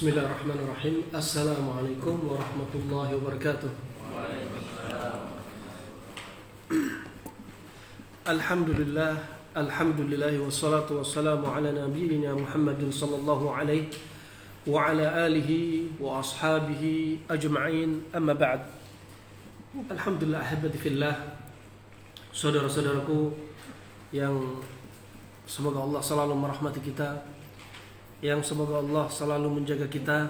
Bismillahirrahmanirrahim. Assalamualaikum warahmatullahi wabarakatuh. Alhamdulillah wassalatu wassalamu ala nabiyyina Muhammadin sallallahu alaihi wa ala alihi wa ashabihi ajma'in, amma ba'd. Alhamdulillah, ahibati fillah, saudara-saudaraku yang semoga Allah selalu merahmati kita, yang semoga Allah selalu menjaga kita.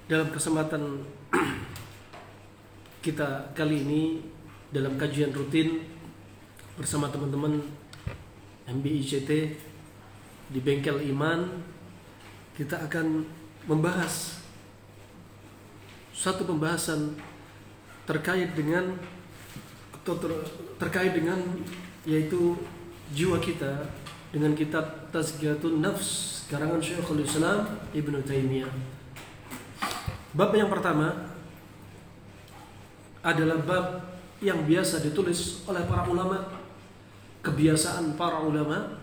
Dalam kesempatan kita kali ini, dalam kajian rutin bersama teman-teman MBICT di Bengkel Iman, kita akan membahas satu pembahasan terkait dengan yaitu jiwa kita, dengan kitab Tazkiyatun Nafs karangan Syekhul Islam Ibnu Taimiyah. Bab yang pertama adalah bab yang biasa ditulis oleh para ulama. Kebiasaan para ulama,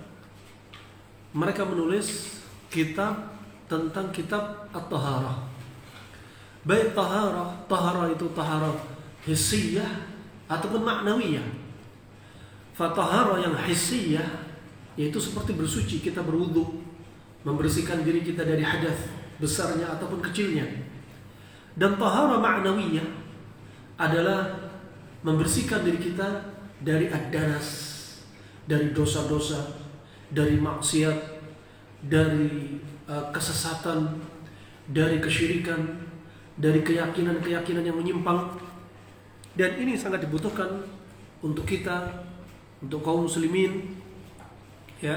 mereka menulis kitab tentang kitab At-Taharah. Baik taharah itu taharah hissiyah ataupun ma'nawiyah. Taharah yang hissiyah yaitu seperti bersuci, kita berwudu, membersihkan diri kita dari hadas besarnya ataupun kecilnya. Dan taharah ma'nawiyah adalah membersihkan diri kita dari ad-danas, dari dosa-dosa, dari maksiat, dari kesesatan, dari kesyirikan, dari keyakinan-keyakinan yang menyimpang. Dan ini sangat dibutuhkan untuk kita, untuk kaum muslimin, ya,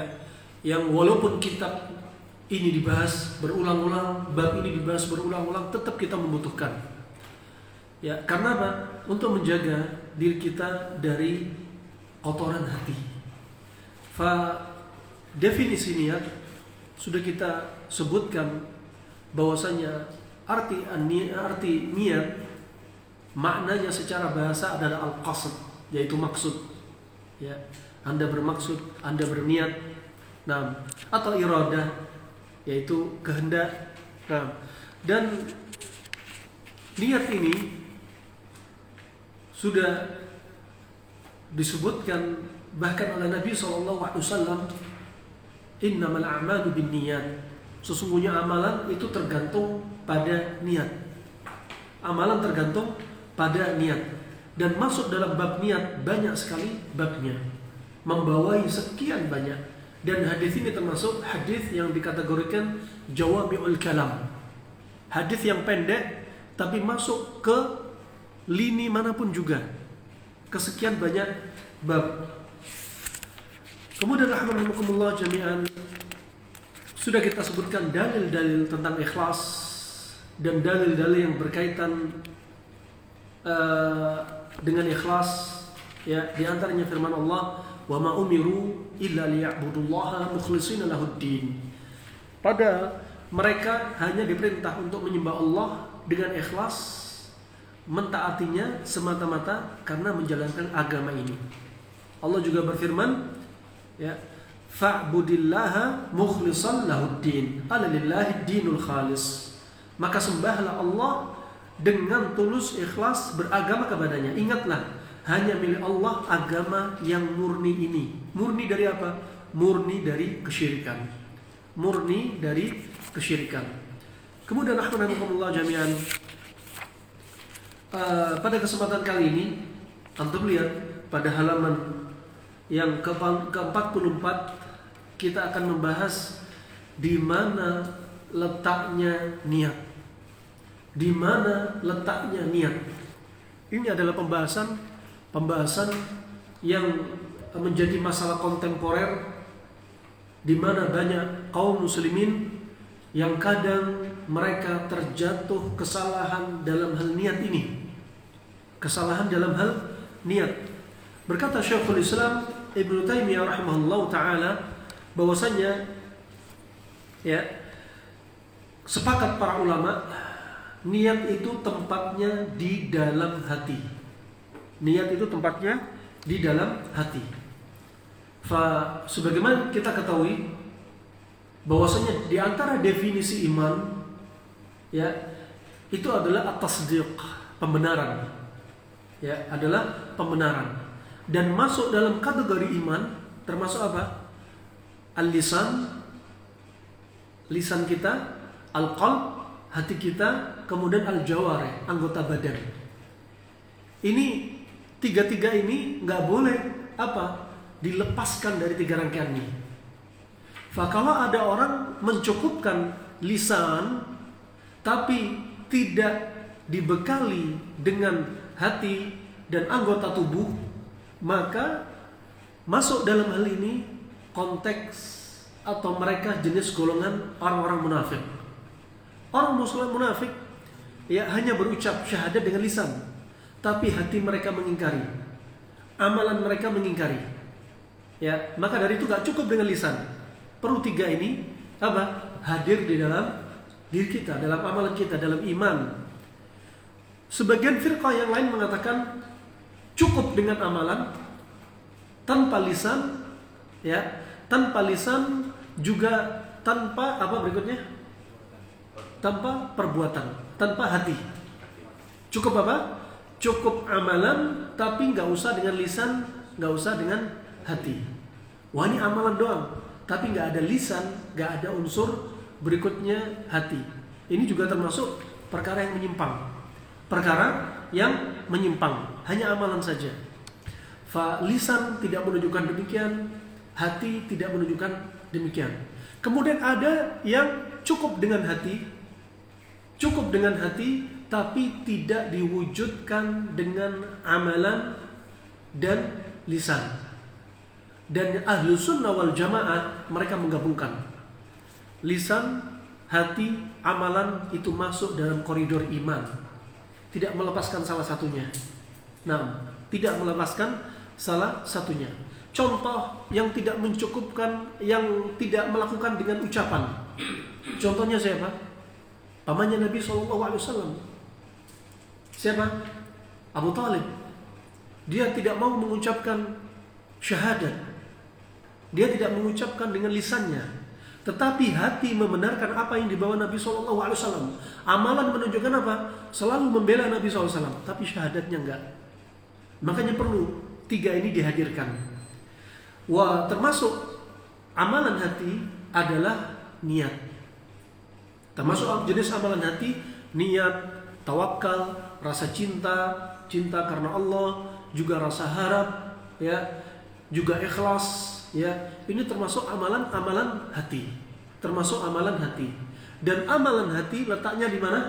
yang walaupun kitab ini dibahas berulang-ulang, bab ini dibahas berulang-ulang, tetap kita membutuhkan. Ya, karena apa? Untuk menjaga diri kita dari kotoran hati. Definisi niat sudah kita sebutkan bahwasanya arti niat maknanya secara bahasa adalah al-qasd, yaitu maksud. Ya, Anda bermaksud, Anda berniat, atau iradah, yaitu kehendak. Dan niat ini sudah disebutkan bahkan oleh Nabi SAW, innamal a'malu binniyat. Sesungguhnya amalan itu tergantung pada niat. Amalan tergantung pada niat. Dan masuk dalam bab niat banyak sekali babnya, membawai sekian banyak. Dan hadis ini termasuk hadis yang dikategorikan jawami'ul kalam, hadis yang pendek tapi masuk ke lini manapun juga, kesekian banyak bab. Kemudian rahimahumullah jami'an, sudah kita sebutkan dalil-dalil tentang ikhlas dan dalil-dalil yang berkaitan dengan ikhlas, ya, di antaranya firman Allah, wa ma umiru illa liya'budullaha mukhlishina lahuddin. Pada mereka hanya diperintah untuk menyembah Allah dengan ikhlas, mentaatinya semata-mata karena menjalankan agama ini. Allah juga berfirman, ya, fa'budillaha mukhlishan lahuddin, ala lillahi dinul khalis. Maka sembahlah Allah dengan tulus ikhlas beragama kepadanya. Ingatlah, hanya milik Allah agama yang murni ini. Murni dari apa? Murni dari kesyirikan. Murni dari kesyirikan. Kemudian rahimahumullah jami'an, pada kesempatan kali ini antum lihat pada halaman yang ke-44, kita akan membahas di mana letaknya niat. Di mana letaknya niat? Ini adalah pembahasan yang menjadi masalah kontemporer, di mana banyak kaum muslimin yang kadang mereka terjatuh kesalahan dalam hal niat ini. Kesalahan dalam hal niat. Berkata Syekhul Islam Ibnu Taimiyah rahimahullah ta'ala bahwasanya, ya, sepakat para ulama, niat itu tempatnya di dalam hati. Niat itu tempatnya di dalam hati. Sebagaimana kita ketahui, bahwasanya di antara definisi iman ya itu adalah at-tasdiq, pembenaran. Ya, adalah pembenaran. Dan masuk dalam kategori iman termasuk apa? Al-lisan, lisan kita, al-qalb, hati kita, kemudian al-jawarih, anggota badan. Ini tiga-tiga ini nggak boleh apa? Dilepaskan dari tiga rangkaian ini. Kalau ada orang mencukupkan lisan tapi tidak dibekali dengan hati dan anggota tubuh, maka masuk dalam hal ini konteks atau mereka jenis golongan orang-orang munafik. Orang muslim munafik ya hanya berucap syahadat dengan lisan, tapi hati mereka mengingkari, amalan mereka mengingkari. Ya, maka dari itu gak cukup dengan lisan. Perlu tiga ini apa? Hadir di dalam diri kita, dalam amalan kita, dalam iman. Sebagian firqah yang lain mengatakan cukup dengan amalan tanpa lisan, ya, tanpa lisan juga tanpa apa berikutnya? Tanpa perbuatan, tanpa hati. Cukup apa? Cukup amalan tapi nggak usah dengan lisan, nggak usah dengan hati. Wah, ini amalan doang, tapi nggak ada lisan, nggak ada unsur berikutnya hati. Ini juga termasuk perkara yang menyimpang. Perkara yang menyimpang, hanya amalan saja. Lisan tidak menunjukkan demikian, hati tidak menunjukkan demikian. Kemudian ada yang cukup dengan hati, tapi tidak diwujudkan dengan amalan dan lisan. Dan ahlu sunnah wal jamaah mereka menggabungkan lisan, hati, amalan itu masuk dalam koridor iman, tidak melepaskan salah satunya. Nah, tidak melepaskan salah satunya. Contoh yang tidak mencukupkan, yang tidak melakukan dengan ucapan. Contohnya siapa? Pamannya Nabi SAW. Siapa? Abu Talib. Dia tidak mau mengucapkan syahadat. Dia tidak mengucapkan dengan lisannya, tetapi hati membenarkan apa yang dibawa Nabi SAW. Amalan menunjukkan apa? Selalu membela Nabi SAW, tapi syahadatnya enggak. Makanya perlu tiga ini dihadirkan. Wah, termasuk amalan hati adalah niat. Termasuk jenis amalan hati, niat, tawakal, rasa cinta, cinta karena Allah, juga rasa harap, ya, juga ikhlas. Ya, ini termasuk amalan-amalan hati. Termasuk amalan hati. Dan amalan hati letaknya di mana?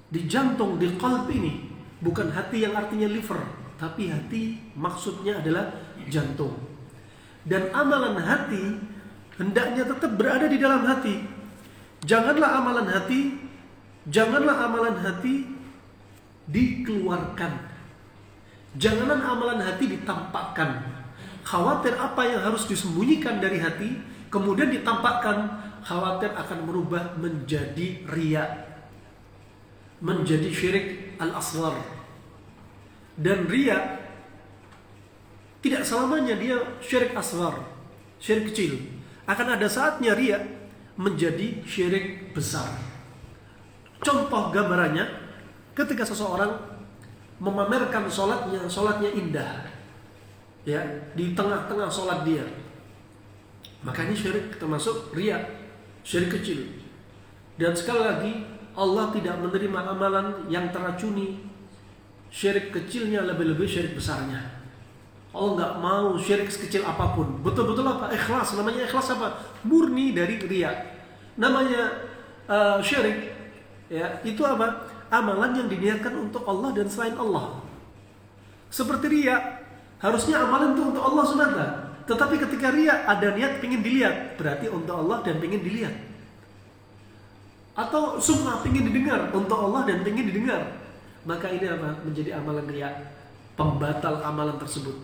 Di jantung, di qalb ini. Bukan hati yang artinya liver, tapi hati maksudnya adalah jantung. Dan amalan hati hendaknya tetap berada di dalam hati. Janganlah amalan hati dikeluarkan. Janganlah amalan hati ditampakkan. Khawatir apa yang harus disembunyikan dari hati kemudian ditampakkan, khawatir akan merubah menjadi riya, menjadi syirik al-asghar. Dan riya tidak selamanya dia syirik asghar, syirik kecil. Akan ada saatnya riya menjadi syirik besar. Contoh gambarannya ketika seseorang memamerkan sholatnya indah, ya, di tengah-tengah sholat dia, maka ini syirik, termasuk riya, syirik kecil. Dan sekali lagi Allah tidak menerima amalan yang teracuni. Syirik kecilnya lebih-lebih syirik besarnya. Allah nggak mau syirik sekecil apapun. Betul-betul apa? Ikhlas. Namanya ikhlas apa? Murni dari riya. Namanya syirik, ya, itu apa? Amalan yang diniatkan untuk Allah dan selain Allah. Seperti riya, harusnya amalan itu untuk Allah semata. Tetapi ketika riya ada niat ingin dilihat, berarti untuk Allah dan ingin dilihat. Atau sum'ah, ingin didengar, untuk Allah dan ingin didengar. Maka ini apa? Menjadi amalan riya, pembatal amalan tersebut.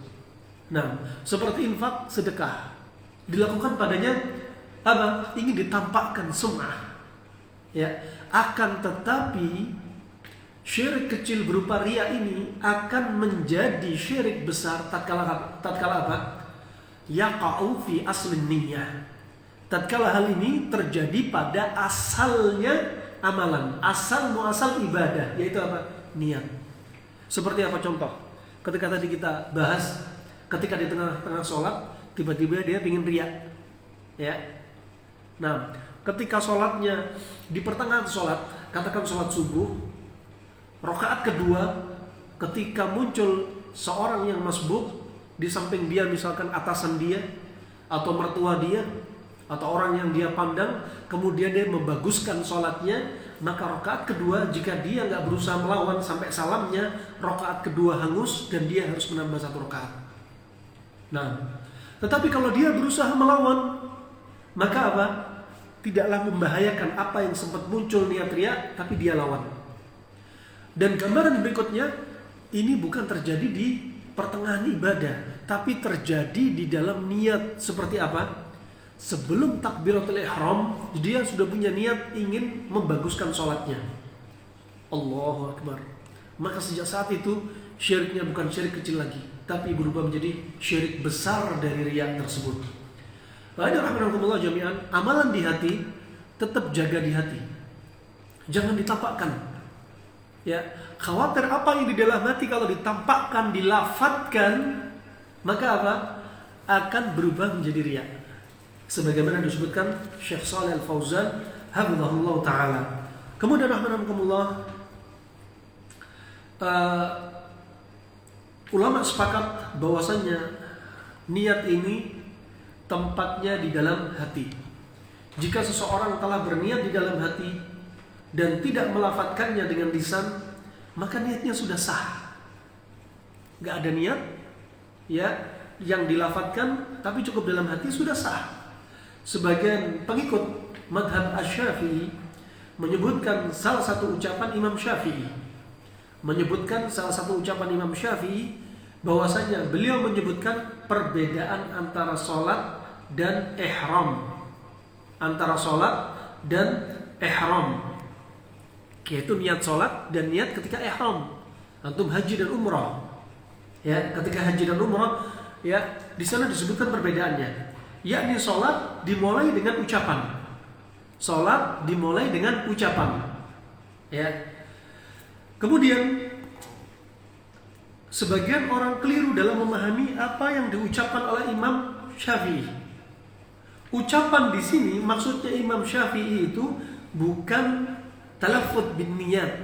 Nah, seperti infak, sedekah, dilakukan padanya apa? Ingin ditampakkan sum'ah. Ya, akan tetapi syirik kecil berupa riya ini akan menjadi syirik besar tatkala apa? Yaqa'u fi aslin niyyah. tatkala hal ini terjadi pada asalnya amalan, asal muasal ibadah, yaitu apa? Niat. Seperti apa contoh? Ketika tadi kita bahas, ketika di tengah-tengah sholat tiba-tiba dia ingin riya, ya. Nah, ketika sholatnya di pertengahan sholat, katakan sholat subuh, rakaat kedua, ketika muncul seorang yang masbuk di samping dia, misalkan atasan dia atau mertua dia atau orang yang dia pandang, kemudian dia membaguskan sholatnya, maka rakaat kedua jika dia nggak berusaha melawan sampai salamnya, rakaat kedua hangus dan dia harus menambah 1 rakaat. Nah, tetapi kalau dia berusaha melawan, maka apa? Tidaklah membahayakan apa yang sempat muncul niat riya, tapi dia lawan. Dan gambaran berikutnya, ini bukan terjadi di pertengahan ibadah, tapi terjadi di dalam niat. Seperti apa? Sebelum takbiratul ihram, dia sudah punya niat ingin membaguskan sholatnya. Allahu Akbar. Maka sejak saat itu syiriknya bukan syirik kecil lagi, tapi berubah menjadi syirik besar dari riya tersebut. Rahimahumullah jami'an, amalan di hati tetap jaga di hati, jangan ditampakkan. Ya, khawatir apa yang di dalam hati kalau ditampakkan, dilafatkan, maka apa? Akan berubah menjadi riya. Sebagaimana disebutkan Syekh Shalih Al-Fauzan hafizahullah taala. Kemudian rahimahumullah, ulama sepakat bahwasanya niat ini tempatnya di dalam hati. Jika seseorang telah berniat di dalam hati dan tidak melafatkannya dengan lisan, maka niatnya sudah sah. Gak ada niat ya yang dilafatkan, tapi cukup dalam hati, sudah sah. Sebagian pengikut madhab Asy-Syafi'i menyebutkan salah satu ucapan Imam Syafi'i, bahwasanya beliau menyebutkan perbedaan antara sholat dan ihram, yaitu niat sholat dan niat ketika ihram. Antum haji dan umrah, ya, ketika haji dan umrah, ya, di sana disebutkan perbedaannya. Yakni sholat dimulai dengan ucapan. Ya. Kemudian sebagian orang keliru dalam memahami apa yang diucapkan oleh Imam Syafi'i. Ucapan di sini maksudnya Imam Syafi'i itu bukan talaffuz bin niyat,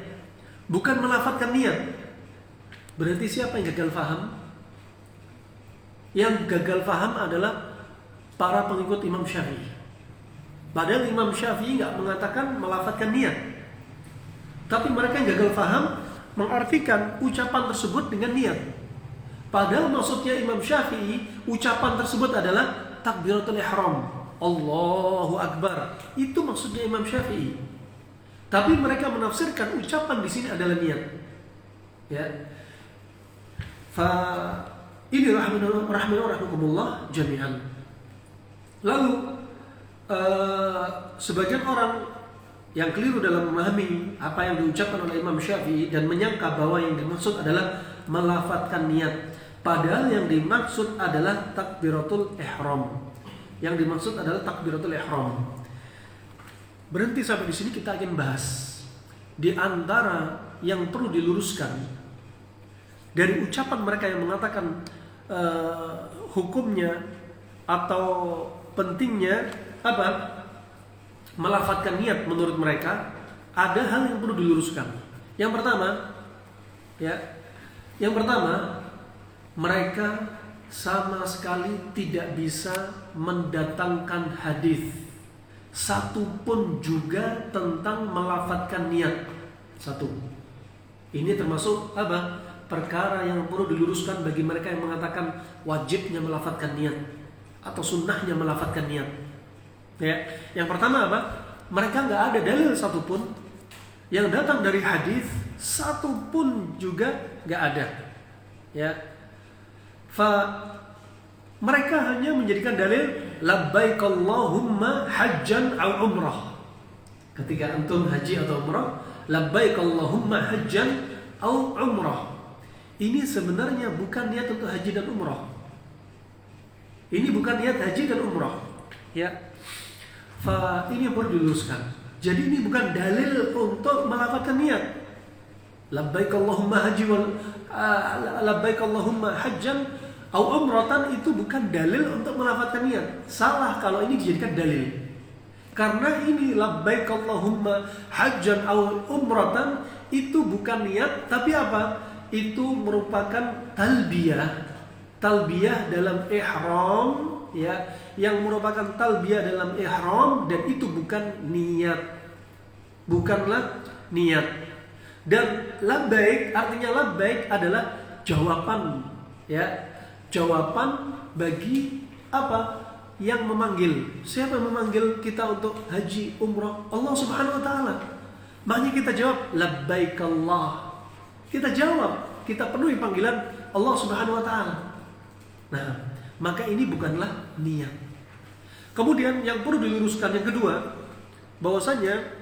bukan melafadzkan niat. Berarti siapa yang gagal faham? Yang gagal faham adalah para pengikut Imam Syafi'i. Padahal Imam Syafi'i nggak mengatakan melafadzkan niat, tapi mereka yang gagal faham mengartikan ucapan tersebut dengan niat. Padahal maksudnya Imam Syafi'i, ucapan tersebut adalah takbiratul ihram, Allahu Akbar. Itu maksudnya Imam Syafi'i. Tapi mereka menafsirkan ucapan di sini adalah niat. Ya. Ini rahimahumullah jami'an. Lalu sebagian orang yang keliru dalam memahami apa yang diucapkan oleh Imam Syafi'i dan menyangka bahwa yang dimaksud adalah melafadzkan niat, padahal yang dimaksud adalah takbiratul ihram. Berhenti sampai di sini, kita akan bahas di antara yang perlu diluruskan dari ucapan mereka yang mengatakan hukumnya atau pentingnya apa? Melafadzkan niat menurut mereka. Ada hal yang perlu diluruskan. Yang pertama, mereka sama sekali tidak bisa mendatangkan hadis satupun juga tentang melafadzkan niat. Satu. Ini termasuk apa? Perkara yang perlu diluruskan bagi mereka yang mengatakan wajibnya melafadzkan niat atau sunnahnya melafadzkan niat. Ya, yang pertama apa? Mereka nggak ada dalil satupun yang datang dari hadis, satupun juga nggak ada. Ya, mereka hanya menjadikan dalil labbaik Allahumma hajjan au umrah. Ketika antum haji atau umrah, labbaik Allahumma hajjan au umrah. Ini sebenarnya bukan niat untuk haji dan umrah. Ini bukan niat haji dan umrah. Ya. Ini yang perlu diluruskan. Jadi ini bukan dalil untuk melafazkan niat. Labbaik Allahumma labbaik Allahumma hajjan atau umratan, itu bukan dalil untuk melafazkan niat. Salah kalau ini dijadikan dalil. Karena ini labbaik Allahumma hajjan atau umratan itu bukan niat, tapi apa? Itu merupakan talbiyah. Talbiyah dalam ihram, ya, yang merupakan talbiyah dalam ihram, dan itu bukan niat. Bukanlah niat. Dan labbaik, artinya labbaik adalah jawaban, ya. Jawaban bagi apa? Yang memanggil. Siapa yang memanggil kita untuk haji, umrah? Allah Subhanahu wa taala. Makanya kita jawab labbaik Allah. Kita jawab, kita penuhi panggilan Allah Subhanahu wa taala. Nah, maka ini bukanlah niat. Kemudian yang perlu diluruskan yang kedua, bahwasanya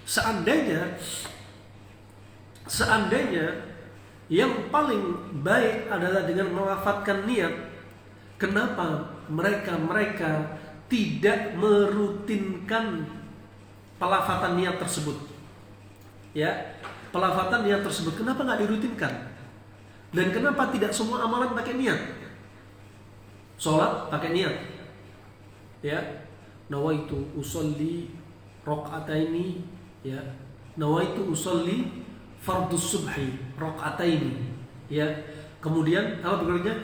seandainya yang paling baik adalah dengan melafadzkan niat, kenapa mereka tidak merutinkan pelafatan niat tersebut? Ya, pelafatan niat tersebut kenapa nggak dirutinkan? Dan kenapa tidak semua amalan pakai niat? Sholat pakai niat, ya, nawaitu usolli rakaataini, ya, nawaitu usolli fardhu subhi rakaataini, ya. Kemudian apa berikutnya?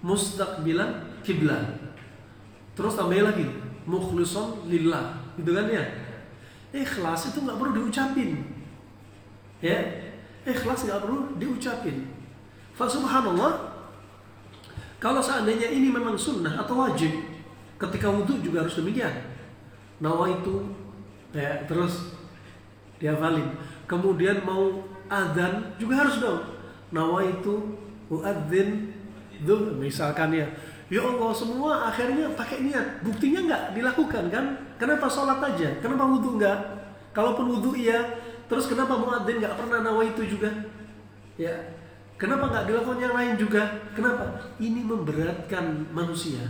Mustaqbilan kiblat. Terus tambah lagi mukhlishan lillah, gitu kan ya? Ikhlas itu nggak perlu diucapin, ya. Ikhlas nggak perlu diucapin. Fa subhanallah, kalau seandainya ini memang sunnah atau wajib, ketika wudhu juga harus demikian. Nawaitu, ya, terus dihafalin. Kemudian mau adzan juga harus dong. Nawaitu uadzin dzul, misalkan ya. Ya Allah, semua akhirnya pakai niat. Buktinya nggak dilakukan kan? Kenapa sholat aja? Kenapa wudhu nggak? Kalaupun wudhu iya, terus kenapa muadzin nggak pernah nawaitu juga? Ya, kenapa nggak dilakukan yang lain juga? Kenapa? Ini memberatkan manusia.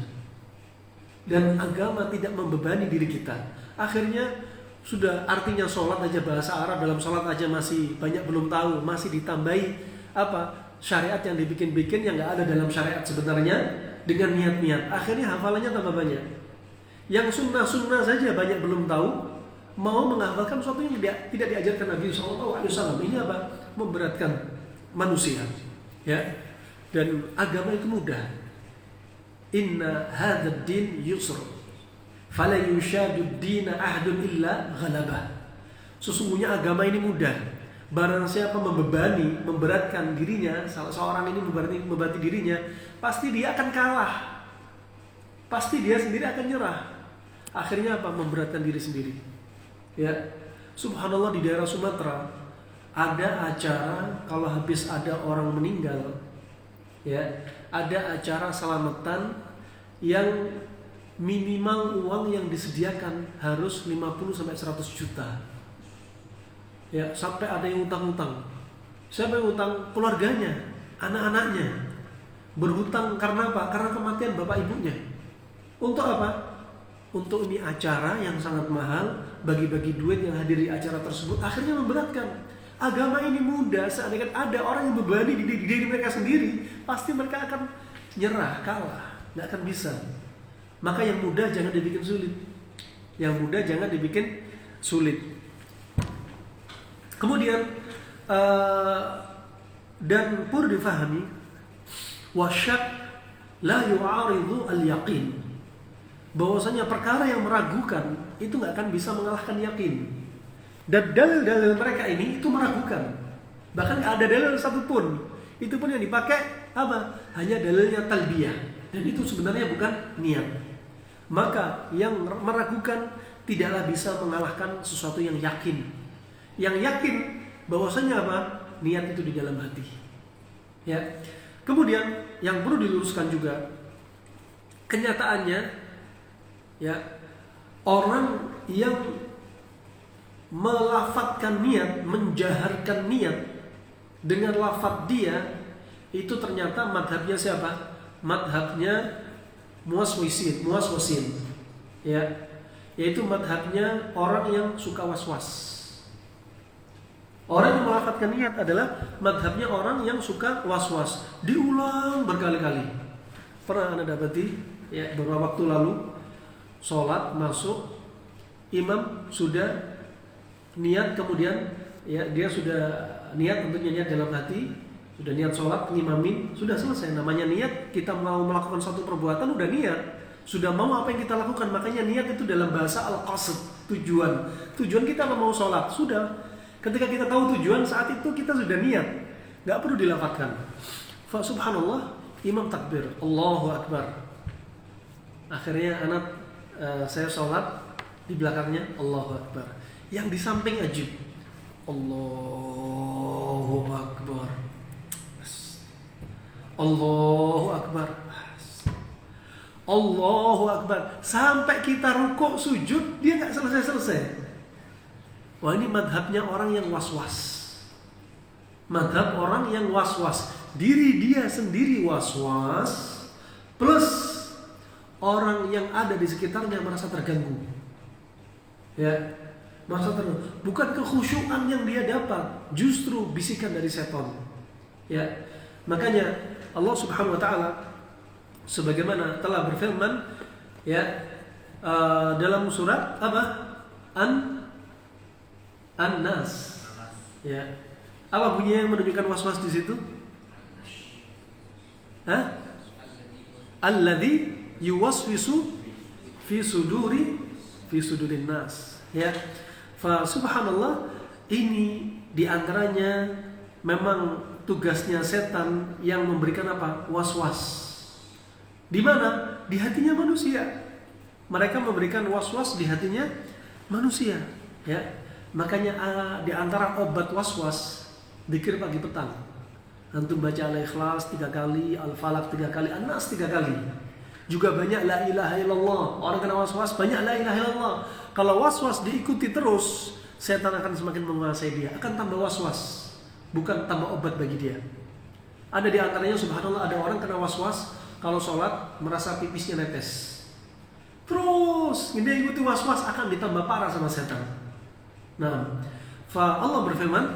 Dan agama tidak membebani diri kita. Akhirnya sudah, artinya sholat aja, bahasa Arab dalam sholat aja masih banyak belum tahu, masih ditambahi apa? Syariat yang dibikin-bikin yang nggak ada dalam syariat sebenarnya, dengan niat-niat. Akhirnya hafalannya tambah banyak. Yang sunnah-sunnah saja banyak belum tahu, mau menghafalkan sesuatu yang tidak diajarkan Nabi SAW. Ini apa? Memberatkan manusia, ya. Dan agama itu mudah. Inna hadzal din yusr, fala yushadud dina ahdun illa ghalabah. Sesungguhnya agama ini mudah. Barang siapa membebani, memberatkan dirinya, seorang ini membebani dirinya, pasti dia akan kalah. Pasti dia sendiri akan nyerah. Akhirnya apa? Memberatkan diri sendiri. Ya, subhanallah, di daerah Sumatera ada acara kalau habis ada orang meninggal, ya, ada acara selamatan yang minimal uang yang disediakan harus 50-100 juta. Ya, sampai ada yang utang-utang. Siapa yang utang? Keluarganya, anak-anaknya. Berhutang karena apa? Karena kematian bapak ibunya. Untuk apa? Untuk ini acara yang sangat mahal, bagi-bagi duit yang hadir di acara tersebut. Akhirnya memberatkan. Agama ini mudah. Seandainya ada orang yang membebani di diri mereka sendiri, pasti mereka akan nyerah, kalah, nggak akan bisa. Maka yang mudah jangan dibikin sulit. Yang mudah jangan dibikin sulit. Kemudian dan perlu difahami, wasyak la yu'aridu al-yaqin, bahwasanya perkara yang meragukan itu nggak akan bisa mengalahkan yakin. Dan dalil-dalil mereka ini itu meragukan. Bahkan nggak ada dalil satupun. Itu pun yang dipakai apa? Hanya dalilnya talbiyah. Dan itu sebenarnya bukan niat. Maka yang meragukan tidaklah bisa mengalahkan sesuatu yang yakin. Yang yakin bahwasanya apa? Niat itu di dalam hati. Ya. Kemudian yang perlu diluruskan juga, kenyataannya, ya, orang yang melafadzkan niat, menjaharkan niat dengan lafadz dia, itu ternyata madhabnya siapa? Madhabnya muwaswisin, ya, yaitu madhabnya orang yang suka was-was. Orang yang melafadzkan niat adalah madhabnya orang yang suka was-was, diulang berkali-kali. Pernah Anda dapati, ya, beberapa waktu lalu sholat masuk, imam sudah niat, kemudian ya dia sudah niat, tentunya niat dalam hati, sudah niat sholat, ngimamin, sudah selesai. Namanya niat, kita mau melakukan suatu perbuatan udah niat, sudah mau apa yang kita lakukan. Makanya niat itu dalam bahasa al-qasd, tujuan kita mau sholat, sudah. Ketika kita tahu tujuan, saat itu kita sudah niat, nggak perlu dilafadzkan. Fa subhanallah, imam takbir, Allahu akbar. Akhirnya saya sholat, di belakangnya Allahu akbar. Yang di samping ajib, Allahu akbar, Allahu akbar, Allahu akbar. Sampai kita rukuk sujud, dia nggak selesai. Wah, ini madhabnya orang yang was-was. Madhab orang yang was-was, diri dia sendiri was-was, plus orang yang ada di sekitarnya merasa terganggu. Ya, merasa terganggu. Bukan kekhusyuan yang dia dapat, justru bisikan dari setan. Ya, makanya Allah Subhanahu wa taala sebagaimana telah berfirman, ya, dalam surat apa? An-Nas. Ya. Apa bunyinya yang menunjukkan was-was di situ? Hah? Alladzi yuwaswisu fi sudurin nas. Ya. Fa subhanallah, ini diantaranya memang tugasnya setan yang memberikan apa? Was-was. Di mana? Di hatinya manusia. Mereka memberikan was-was di hatinya manusia. Ya. Makanya di antara obat was-was, dzikir pagi petang. Antum baca Al-Ikhlas 3 kali, Al-Falaq 3 kali, An-Nas 3 kali. Juga banyak la ilaha illallah. Orang kena was-was banyak la ilaha illallah. Kalau was-was diikuti terus, setan akan semakin menguasai dia, akan tambah was-was, bukan tambah obat bagi dia. Ada di antaranya subhanallah, ada orang kena was-was kalau sholat merasa pipisnya netes. Terus dia ikuti was-was, akan ditambah parah sama setan. Nah, fa Allah berfirman,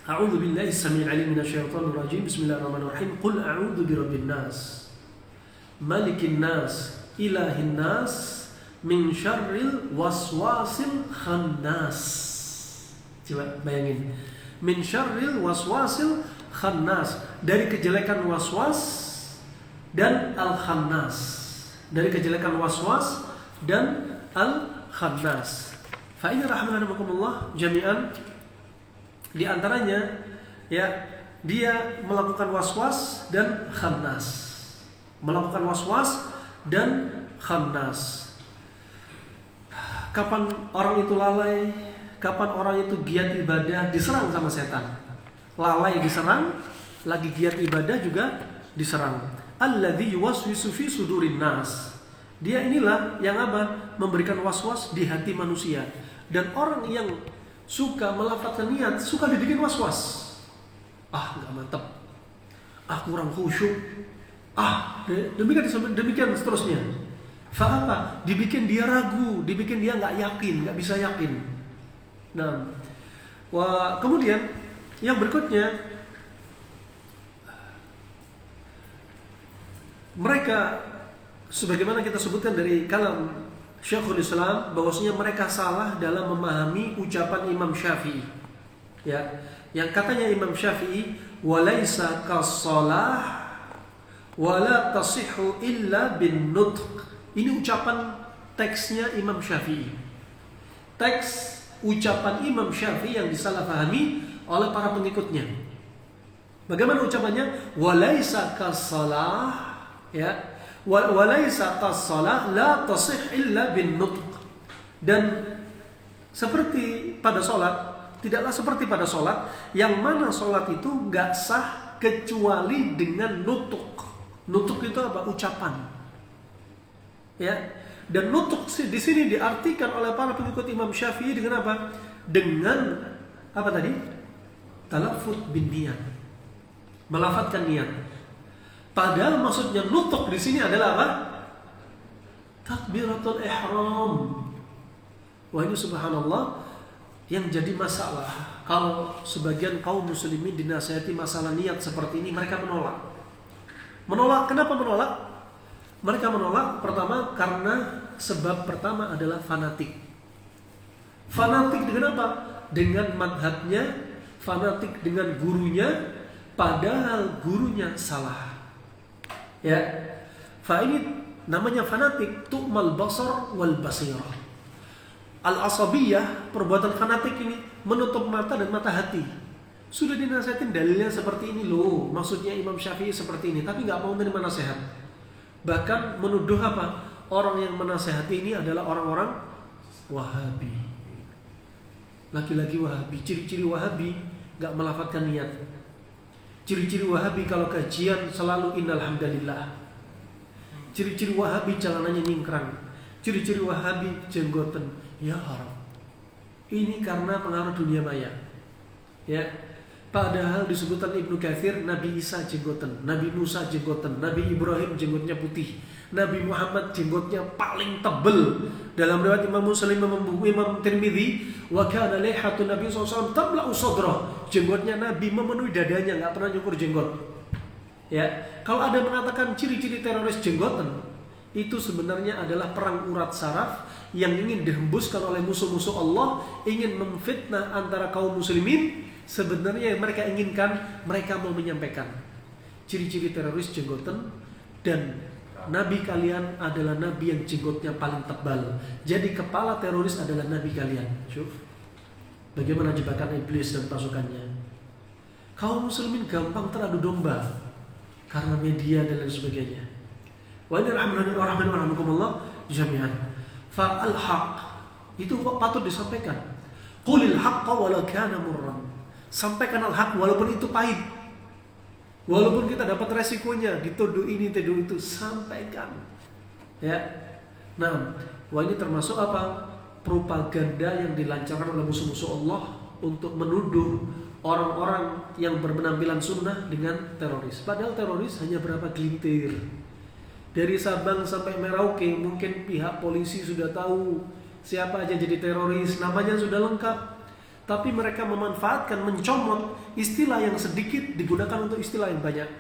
A'udzu billahi as-sami'il 'alim minasyaitonir rajim. Bismillahirrahmanirrahim. Qul a'udzu birabbin nas, malikin nas, ilahin nas, min syarril waswasil khannas. Coba bayangin. Min syarril waswasil khannas, dari kejelekan waswas dan al-khannas. Dari kejelekan waswas dan al-khannas. Fa inna rahmanakumullah jami'an, di antaranya, ya, dia melakukan waswas dan khannas. Melakukan waswas dan khannas. Kapan orang itu lalai, kapan orang itu giat ibadah, diserang sama setan. Lalai diserang, lagi giat ibadah juga diserang. Alladzi yuwaswisu fi sudurin nas. Dia inilah yang apa? Memberikan waswas di hati manusia. Dan orang yang suka melafadzkan niat, suka dibikin was-was. Nggak mantap. Kurang khusyuk. Demikian seterusnya. Apa? Dibikin dia ragu, dibikin dia nggak yakin, nggak bisa yakin. Nah, kemudian yang berikutnya, mereka sebagaimana kita sebutkan dari kalam Syekhul Islam, bahwasanya mereka salah dalam memahami ucapan Imam Syafi'i. Ya, yang katanya Imam Syafi'i, "Walaisa kas-shalah wala tasihhu illa bin nutq." Ini ucapan teksnya Imam Syafi'i. Teks ucapan Imam Syafi'i yang disalahpahami oleh para pengikutnya. Bagaimana ucapannya? Walaisa kas-shalah, ya. Walaisa tas-shalah la tasih illa bin nutq. Dan seperti pada sholat, tidaklah seperti pada sholat, yang mana sholat itu gak sah kecuali dengan nutuk. Nutuk itu apa? Ucapan. Ya. Dan nutuk di sini diartikan oleh para pengikut Imam Syafi'i dengan apa? Dengan apa tadi? Talaffuz bin niyat. Melafadzkan niat. Padahal maksudnya nutuk di sini adalah apa? takbiratul ihram. Wah, ini subhanallah yang jadi masalah. Kalau sebagian kaum muslimin dinasihati masalah niat seperti ini, mereka menolak. Menolak, kenapa menolak? Mereka menolak pertama karena sebab pertama adalah fanatik. Fanatik dengan apa? Dengan madhabnya, fanatik dengan gurunya, padahal gurunya salah. Ya, ini namanya fanatik, tu'mal basar wal basirah. Al-asabiyah, perbuatan fanatik ini menutup mata dan mata hati. Sudah dinasihatin dalilnya seperti ini loh, maksudnya Imam Syafi'i seperti ini, tapi nggak mau menerima nasihat. Bahkan menuduh apa? Orang yang menasihati ini adalah orang-orang Wahabi. Laki-laki Wahabi, ciri-ciri Wahabi nggak melafadzkan niat. Ciri-ciri Wahabi kalau kajian selalu innal hamdalillah. Ciri-ciri Wahabi celananya nyingkrang. Ciri-ciri Wahabi jenggoten. Ya haram. Ini karena pengaruh dunia maya. Ya. Padahal disebutkan Ibnu Katsir, Nabi Isa jenggoten, Nabi Musa jenggoten, Nabi Ibrahim jenggotnya putih, Nabi Muhammad jenggotnya paling tebal. Dalam riwayat Imam Muslim, Imam Tirmidzi, wa kana lihatun Nabi SAW tabla'u sadrah. Jenggotnya Nabi memenuhi dadanya, enggak pernah nyukur jenggot. Ya, kalau ada mengatakan ciri-ciri teroris jenggoten, itu sebenarnya adalah perang urat saraf yang ingin dihembuskan oleh musuh-musuh Allah, ingin memfitnah antara kaum muslimin. Sebenarnya yang mereka inginkan, mereka mau menyampaikan ciri-ciri teroris jenggoten, dan nabi kalian adalah nabi yang jenggotnya paling tebal. Jadi kepala teroris adalah nabi kalian. Syuf, bagaimana jebakan iblis dan pasukannya. Kaum muslimin gampang teradu domba karena media dan lain sebagainya. Wa inna rahmanakumullah jami'an. Fa'al haq itu patut disampaikan. Qulil haqqa walau kana murran. Sampaikan al-haq walaupun itu pahit. Walaupun kita dapat resikonya, dituduh ini, tuduh itu, sampaikan. Ya. Nah, wah ini termasuk apa? Propaganda yang dilancarkan oleh musuh-musuh Allah untuk menuduh orang-orang yang berpenampilan sunnah dengan teroris. Padahal teroris hanya berapa gelintir. Dari Sabang sampai Merauke mungkin pihak polisi sudah tahu siapa aja jadi teroris, namanya sudah lengkap. Tapi mereka memanfaatkan, mencomot istilah yang sedikit digunakan untuk istilah yang banyak.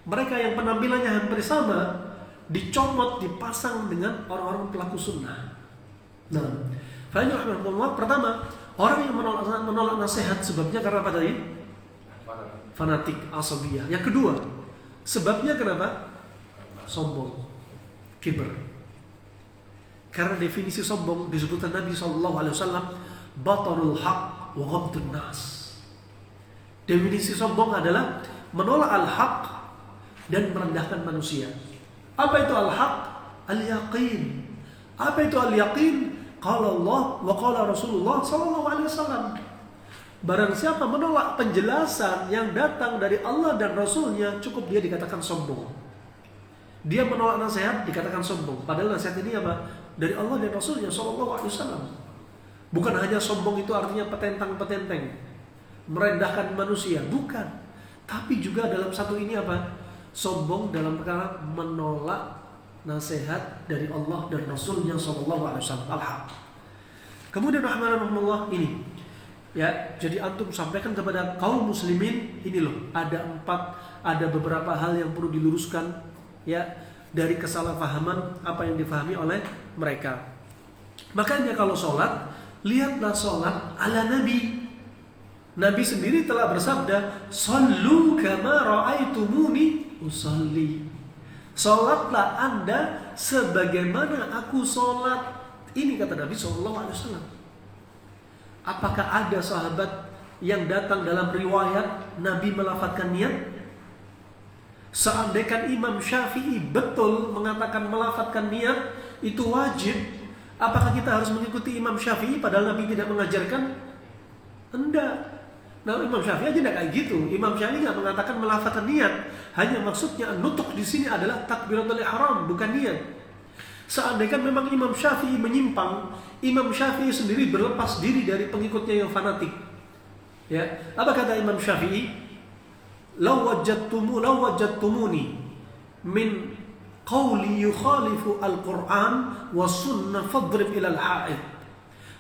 Mereka yang penampilannya hampir sama dicomot, dipasang dengan orang-orang pelaku sunnah. Nah, pertama, orang yang menolak nasihat sebabnya karena apa tadi? Fanatik, asabiyah. Yang kedua, sebabnya kenapa? Sombong, kibr. Karena definisi sombong disebutkan Nabi SAW, batarul haq wa ghamdun nas. Definisi sombong adalah menolak al-haq dan merendahkan manusia. Apa itu al-haq? Al-yaqin. Apa itu al-yaqin? Qala Allah wa qala Rasulullah sallallahu alaihi wasallam. Barang siapa menolak penjelasan yang datang dari Allah dan Rasulnya, cukup dia dikatakan sombong. Dia menolak nasihat dikatakan sombong. Padahal nasihat ini apa? Dari Allah dan Rasulnya sallallahu alaihi wasallam. Bukan hanya sombong itu artinya petentang-petenteng, merendahkan manusia, bukan. Tapi juga dalam satu ini apa? Sombong dalam perkara menolak nasihat dari Allah dan Rasulnya sallallahu alaihi wasallam, al-haq. Kemudian rahmatullah ini, ya, jadi antum sampaikan kepada kaum muslimin ini loh, ada beberapa hal yang perlu diluruskan, ya, dari kesalahpahaman apa yang difahami oleh mereka. Makanya kalau sholat, lihatlah sholat ala Nabi. Nabi sendiri telah bersabda, "Shallu kama ra'aitumuni usalli." Sholatlah Anda sebagaimana aku sholat. Ini kata Nabi SAW. Apakah ada sahabat yang datang dalam riwayat Nabi melafadzkan niat? Seandainya Imam Syafi'i betul mengatakan melafadzkan niat itu wajib, apakah kita harus mengikuti Imam Syafi'i padahal Nabi tidak mengajarkan? Enggak. Nah, Imam Syafi'i aja tidak kayak gitu. Imam Syafi'i nggak mengatakan melafadzkan niat. Hanya maksudnya nutuk di sini adalah takbiratul ihram, bukan niat. Seandainya memang Imam Syafi'i menyimpang, Imam Syafi'i sendiri berlepas diri dari pengikutnya yang fanatik. Ya, apa kata Imam Syafi'i? Law wajadtumuni min qawli yukhalifu al-Qur'an wa sunnah fadrib ilal ha'id.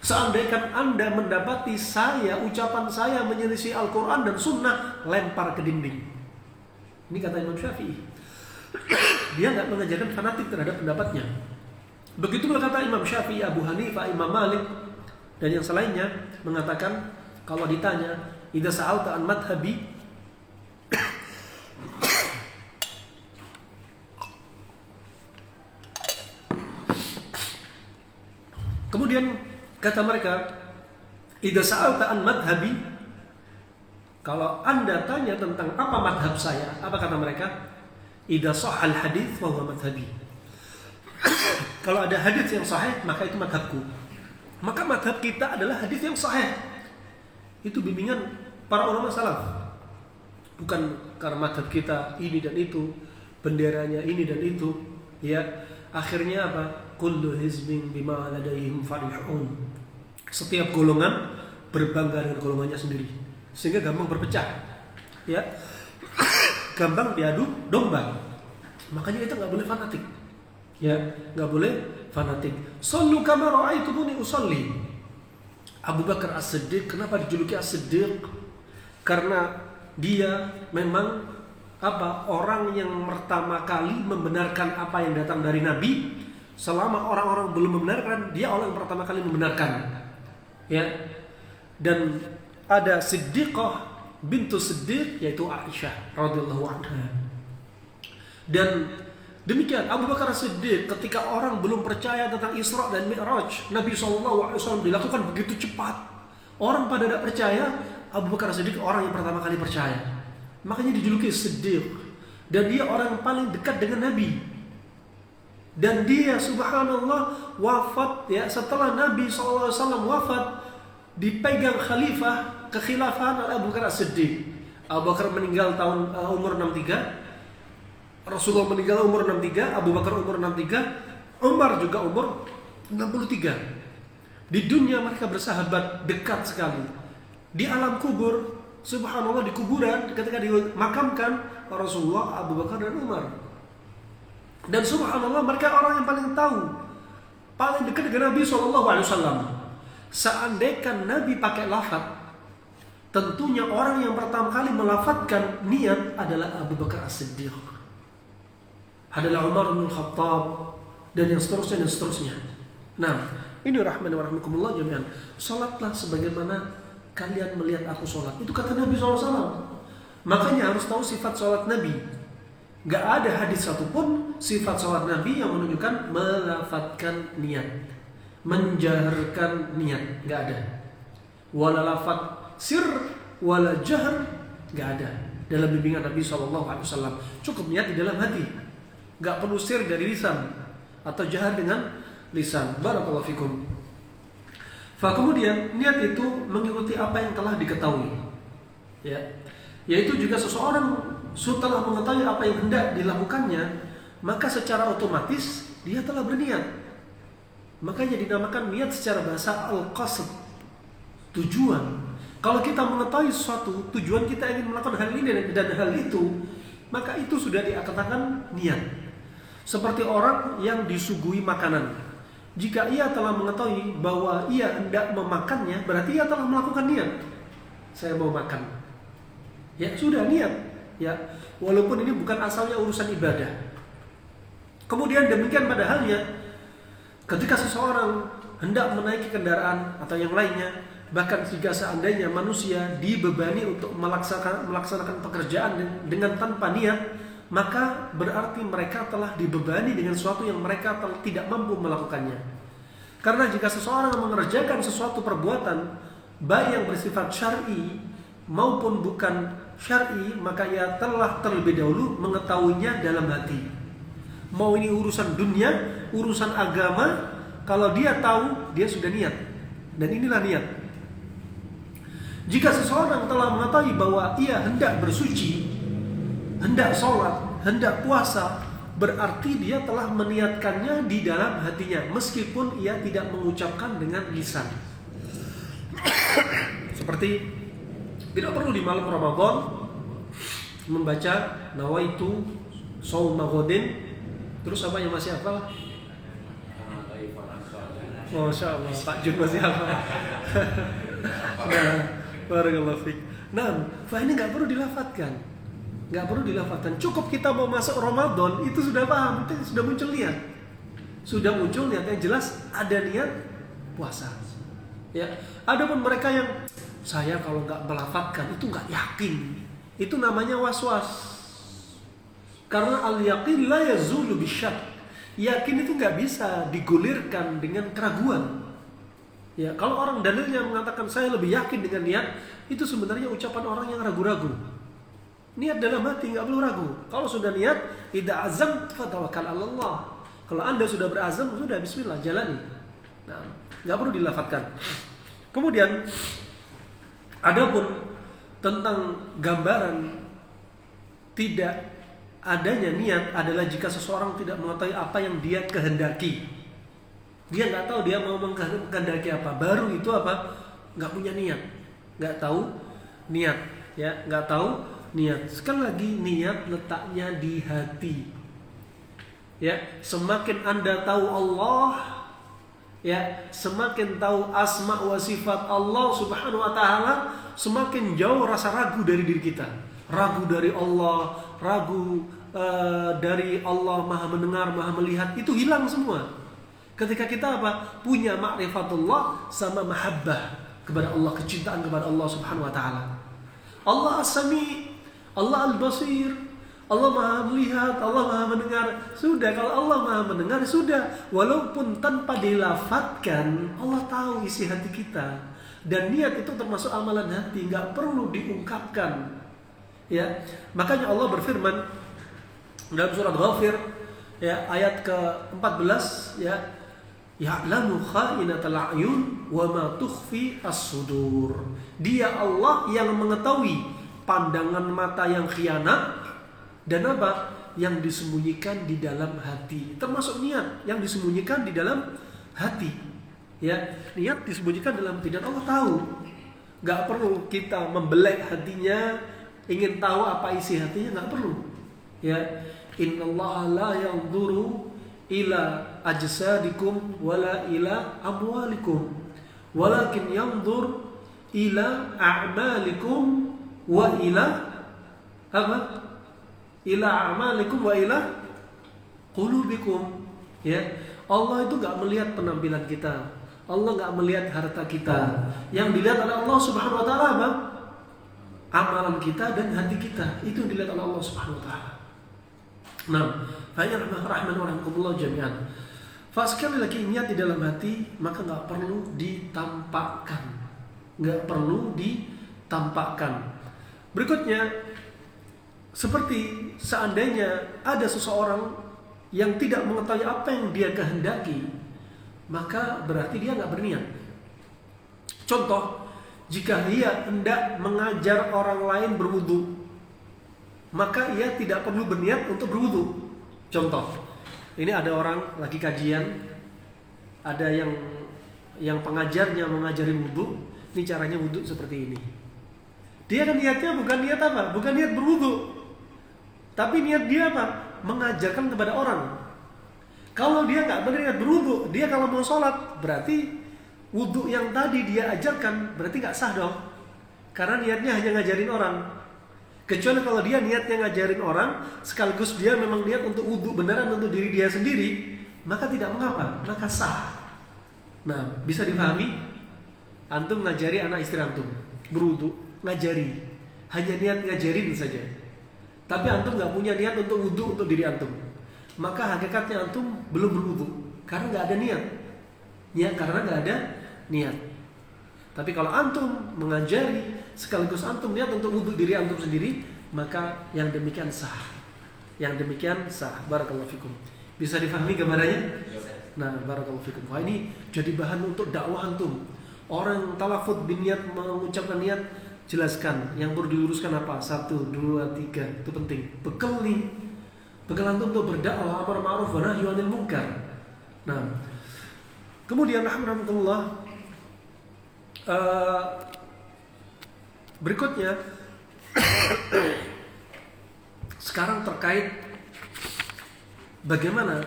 Seandainya Anda mendapati ucapan saya menyelisih Al-Quran dan Sunnah, lempar ke dinding. Ini kata Imam Syafi'i. Dia nggak mengajarkan fanatik terhadap pendapatnya. Begitu kata Imam Syafi'i, Abu Hanifah, Imam Malik, dan yang selainnya mengatakan kalau ditanya, idza sa'alta an madhabi, kemudian kata mereka, idza sa'alta an madhabi, kalau Anda tanya tentang apa madhab saya, apa kata mereka? Idza sahhal hadits fa huwa madhabi. Kalau ada hadits yang sahih, maka itu madhabku. Maka madhab kita adalah hadits yang sahih. Itu bimbingan para ulama salaf. Bukan karena madhab kita ini dan itu, benderanya ini dan itu, ya. Akhirnya apa? Kullu hizbin bima ladaihim farihun. Setiap golongan berbangga dengan golongannya sendiri, sehingga gampang berpecah, ya. Gampang diadu domba. Makanya kita nggak boleh fanatik, ya, nggak boleh fanatik. Sallu kama ra'aitumuni usalli. Abu Bakar As-Siddiq, kenapa dijuluki As-Siddiq? Karena dia memang orang yang pertama kali membenarkan apa yang datang dari Nabi. Selama orang-orang belum membenarkan, dia orang yang pertama kali membenarkan, ya. Dan ada Siddiqah bintu Siddiq, yaitu Aisyah radhiyallahu anha. Dan demikian Abu Bakar Siddiq, ketika orang belum percaya tentang Isra dan Mi'raj Nabi SAW dilakukan begitu cepat, orang pada tidak percaya, Abu Bakar Siddiq orang yang pertama kali percaya. Makanya dijuluki Siddiq. Dan dia orang yang paling dekat dengan Nabi. Dan dia subhanallah wafat, ya, setelah Nabi SAW wafat, dipegang khalifah kekhilafahan oleh Abu Bakar As-Siddiq. Abu Bakar meninggal tahun umur 63, Rasulullah meninggal umur 63, Abu Bakar umur 63, Umar juga umur 63. Di dunia mereka bersahabat dekat sekali. Di alam kubur, subhanallah, di kuburan ketika dimakamkan Rasulullah, Abu Bakar dan Umar. Dan subhanallah mereka orang yang paling tahu, paling dekat dengan Nabi SAW. Seandainya Nabi pakai lafaz, tentunya orang yang pertama kali melafazkan niat adalah Abu Bakar As-Siddiq, adalah Umar bin Khattab, dan yang seterusnya dan seterusnya. Nah, ini rahman wa rahmakumullah jami'an. Salatlah sebagaimana kalian melihat aku salat. Itu kata Nabi SAW. Makanya harus tahu sifat salat Nabi. Gak ada hadis satupun sifat salat Nabi yang menunjukkan melafadzkan niat, menjaharkan niat. Gak ada. Wala lafadz sir, wala jahr, gak ada dalam bimbingan Nabi SAW. Cukup niat di dalam hati, gak perlu sir dari lisan atau jahar dengan lisan. Barakallahu fikum. Kemudian niat itu mengikuti apa yang telah diketahui, ya. Yaitu juga seseorang setelah mengetahui apa yang hendak dilakukannya, maka secara otomatis dia telah berniat. Makanya dinamakan niat secara bahasa al-qasd, tujuan. Kalau kita mengetahui sesuatu, tujuan kita ingin melakukan hal ini dan hal itu, maka itu sudah dikatakan niat. Seperti orang yang disuguhi makanan, jika ia telah mengetahui bahwa ia hendak memakannya, berarti ia telah melakukan niat. Saya mau makan, ya sudah niat, ya, walaupun ini bukan asalnya urusan ibadah. Kemudian demikian pada halnya ketika seseorang hendak menaiki kendaraan atau yang lainnya, bahkan jika seandainya manusia dibebani untuk melaksanakan pekerjaan dengan tanpa niat, maka berarti mereka telah dibebani dengan sesuatu yang mereka tidak mampu melakukannya. Karena jika seseorang mengerjakan sesuatu perbuatan baik yang bersifat syar'i maupun bukan syar'i, maka ia telah terlebih dahulu mengetahuinya dalam hati. Mau ini urusan dunia, urusan agama, kalau dia tahu, dia sudah niat. Dan inilah niat. Jika seseorang telah mengetahui bahwa ia hendak bersuci, hendak sholat, hendak puasa, berarti dia telah meniatkannya di dalam hatinya, meskipun ia tidak mengucapkan dengan lisan. Seperti tidak perlu di malam Ramadan membaca nawaitu shauma ghadin Terus apa yang masih hafal? Masya Allah, Pak Jun masih hafal. Nah, barakallahu fiik. Nah, ini nggak perlu dilafadzkan. Nggak perlu dilafadzkan. Cukup kita mau masuk Ramadan itu sudah paham, itu sudah muncul niat. Sudah muncul niat yang jelas ada niat puasa. Ya, adapun mereka yang saya kalau nggak melafadzkan itu nggak yakin. Itu namanya was-was. Karena al-yaqin la yazulu bisyak. Yakin itu nggak bisa digulirkan dengan keraguan. Ya, kalau orang dalilnya mengatakan saya lebih yakin dengan niat, itu sebenarnya ucapan orang yang ragu-ragu. Niat dalam hati nggak perlu ragu. Kalau sudah niat, idza azam fatawakkal 'ala Allah. Kalau Anda sudah berazam, sudah bismillah jalani. Nah, nggak perlu dilafadzkan. Kemudian adapun tentang gambaran tidak adanya niat adalah jika seseorang tidak mengetahui apa yang dia kehendaki. Dia nggak tahu dia mau mengkehendaki apa. Baru itu apa? Nggak punya niat, nggak tahu niat, ya nggak tahu niat. Sekali lagi niat letaknya di hati. Ya, semakin Anda tahu Allah, ya semakin tahu asma wa sifat Allah Subhanahu wa taala, semakin jauh rasa ragu dari diri kita. Ragu dari Allah, ragu dari Allah Maha mendengar, Maha melihat, itu hilang semua. Ketika kita apa? Punya ma'rifatullah sama mahabbah kepada Allah, kecintaan kepada Allah Subhanahu wa taala. Allah As-Sami, Allah Al-Basir, Allah Maha melihat, Allah Maha mendengar. Sudah, kalau Allah Maha mendengar, sudah. Walaupun tanpa dilafadzkan, Allah tahu isi hati kita. Dan niat itu termasuk amalan hati, nggak perlu diungkapkan. Ya, makanya Allah berfirman dalam surat Ghafir, ya ayat ke-14, ya ya'lamu kha'inatal a'yun wa ma tukhfi as-sudur. Dia Allah yang mengetahui pandangan mata yang khianat dan apa yang disembunyikan di dalam hati. Termasuk niat yang disembunyikan di dalam hati. Ya, niat disembunyikan dalam hati dan Allah tahu. Gak perlu kita membelek hatinya, ingin tahu apa isi hatinya, nggak perlu. Ya, innallaha la yanzuru ila ajsadikum wala ila amwalikum, walakin yanzur ila a'malikum wa ila apa? Ila a'malikum wa ila qulubikum. Ya, Allah itu nggak melihat penampilan kita, Allah nggak melihat harta kita. Yang dilihat oleh Allah Subhanahu wa taala apa? Amalan kita dan hati kita, itu dilihat oleh Allah Subhanahu wa taala. Nah, fa ya rahmanallah jami'an. Fa sekali lagi niat di dalam hati, maka enggak perlu ditampakkan. Enggak perlu ditampakkan. Berikutnya, seperti seandainya ada seseorang yang tidak mengetahui apa yang dia kehendaki, maka berarti dia enggak berniat. Contoh, jika ia hendak mengajar orang lain berwudu, maka ia tidak perlu berniat untuk berwudu. Contoh, ini ada orang lagi kajian, ada yang pengajarnya mengajari wudu, ini caranya wudu seperti ini. Dia kan niatnya bukan niat apa? Bukan niat berwudu, tapi niat dia apa? Mengajarkan kepada orang. Kalau dia nggak berniat berwudu, dia kalau mau sholat berarti wudu yang tadi dia ajarkan berarti nggak sah dong, karena niatnya hanya ngajarin orang. Kecuali kalau dia niatnya ngajarin orang sekaligus dia memang niat untuk wudu beneran untuk diri dia sendiri, maka tidak mengapa, maka sah. Nah, bisa dipahami? Antum ngajari anak istri antum berwudu, ngajari, hanya niat ngajarin saja, tapi antum nggak punya niat untuk wudu untuk diri antum, maka hakikatnya antum belum berwudu karena nggak ada niat. Ya, karena nggak ada niat. Tapi kalau antum mengajari sekaligus antum niat untuk wudhu diri antum sendiri, maka yang demikian sah. Yang demikian sah. Barakallahu fikum. Bisa difahami gambarannya? Nah, barakallahu fikum. Wah, ini jadi bahan untuk dakwah antum. Orang talafut bin niat, mengucapkan niat, jelaskan yang perlu diluruskan apa? 1, 2, 3. Itu penting. Bekal nih. Bekal antum untuk berdakwah amar ma'ruf wa nahy 'anil munkar. Nah, kemudian alhamdulillah, berikutnya sekarang terkait bagaimana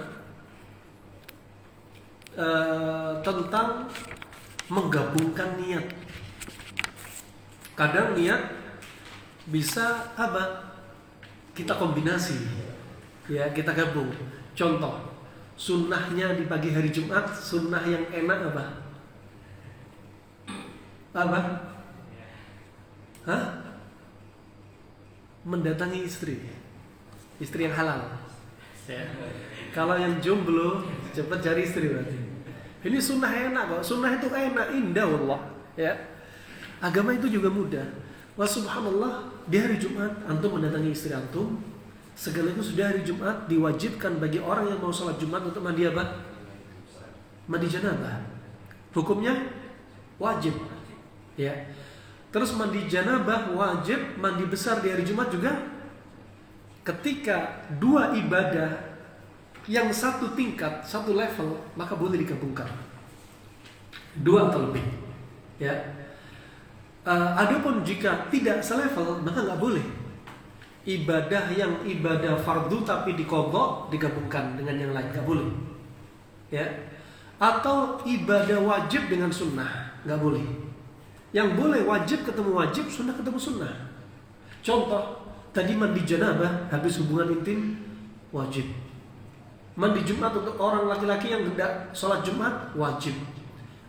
tentang menggabungkan niat. Kadang niat bisa apa? Kita kombinasi, ya kita gabung. Contoh, sunnahnya di pagi hari Jumat, sunnah yang enak apa? Apa? Hah? Mendatangi istri yang halal. Ya. Kalau yang jomblo, cepat cari istri berarti. Ini sunnah enak kok. Sunnah itu enak, indah wallah. Ya. Agama itu juga mudah. Wah subhanallah, di hari Jumat antum mendatangi istri antum. Segala itu sudah hari Jumat diwajibkan bagi orang yang mau sholat Jumat untuk mandi apa? Mandi janabah. Hukumnya wajib. Ya. Terus mandi janabah wajib, mandi besar di hari Jumat juga. Ketika dua ibadah yang satu tingkat, satu level, maka boleh digabungkan. Dua atau lebih. Ya. Adapun jika tidak selevel, maka nggak boleh. Ibadah yang ibadah fardu tapi diqadha digabungkan dengan yang lain, nggak boleh. Ya. Atau ibadah wajib dengan sunnah, nggak boleh. Yang boleh wajib ketemu wajib, sunnah ketemu sunnah. Contoh, tadi mandi janabah habis hubungan intim wajib. Mandi Jumat untuk orang laki-laki yang hendak sholat Jumat wajib.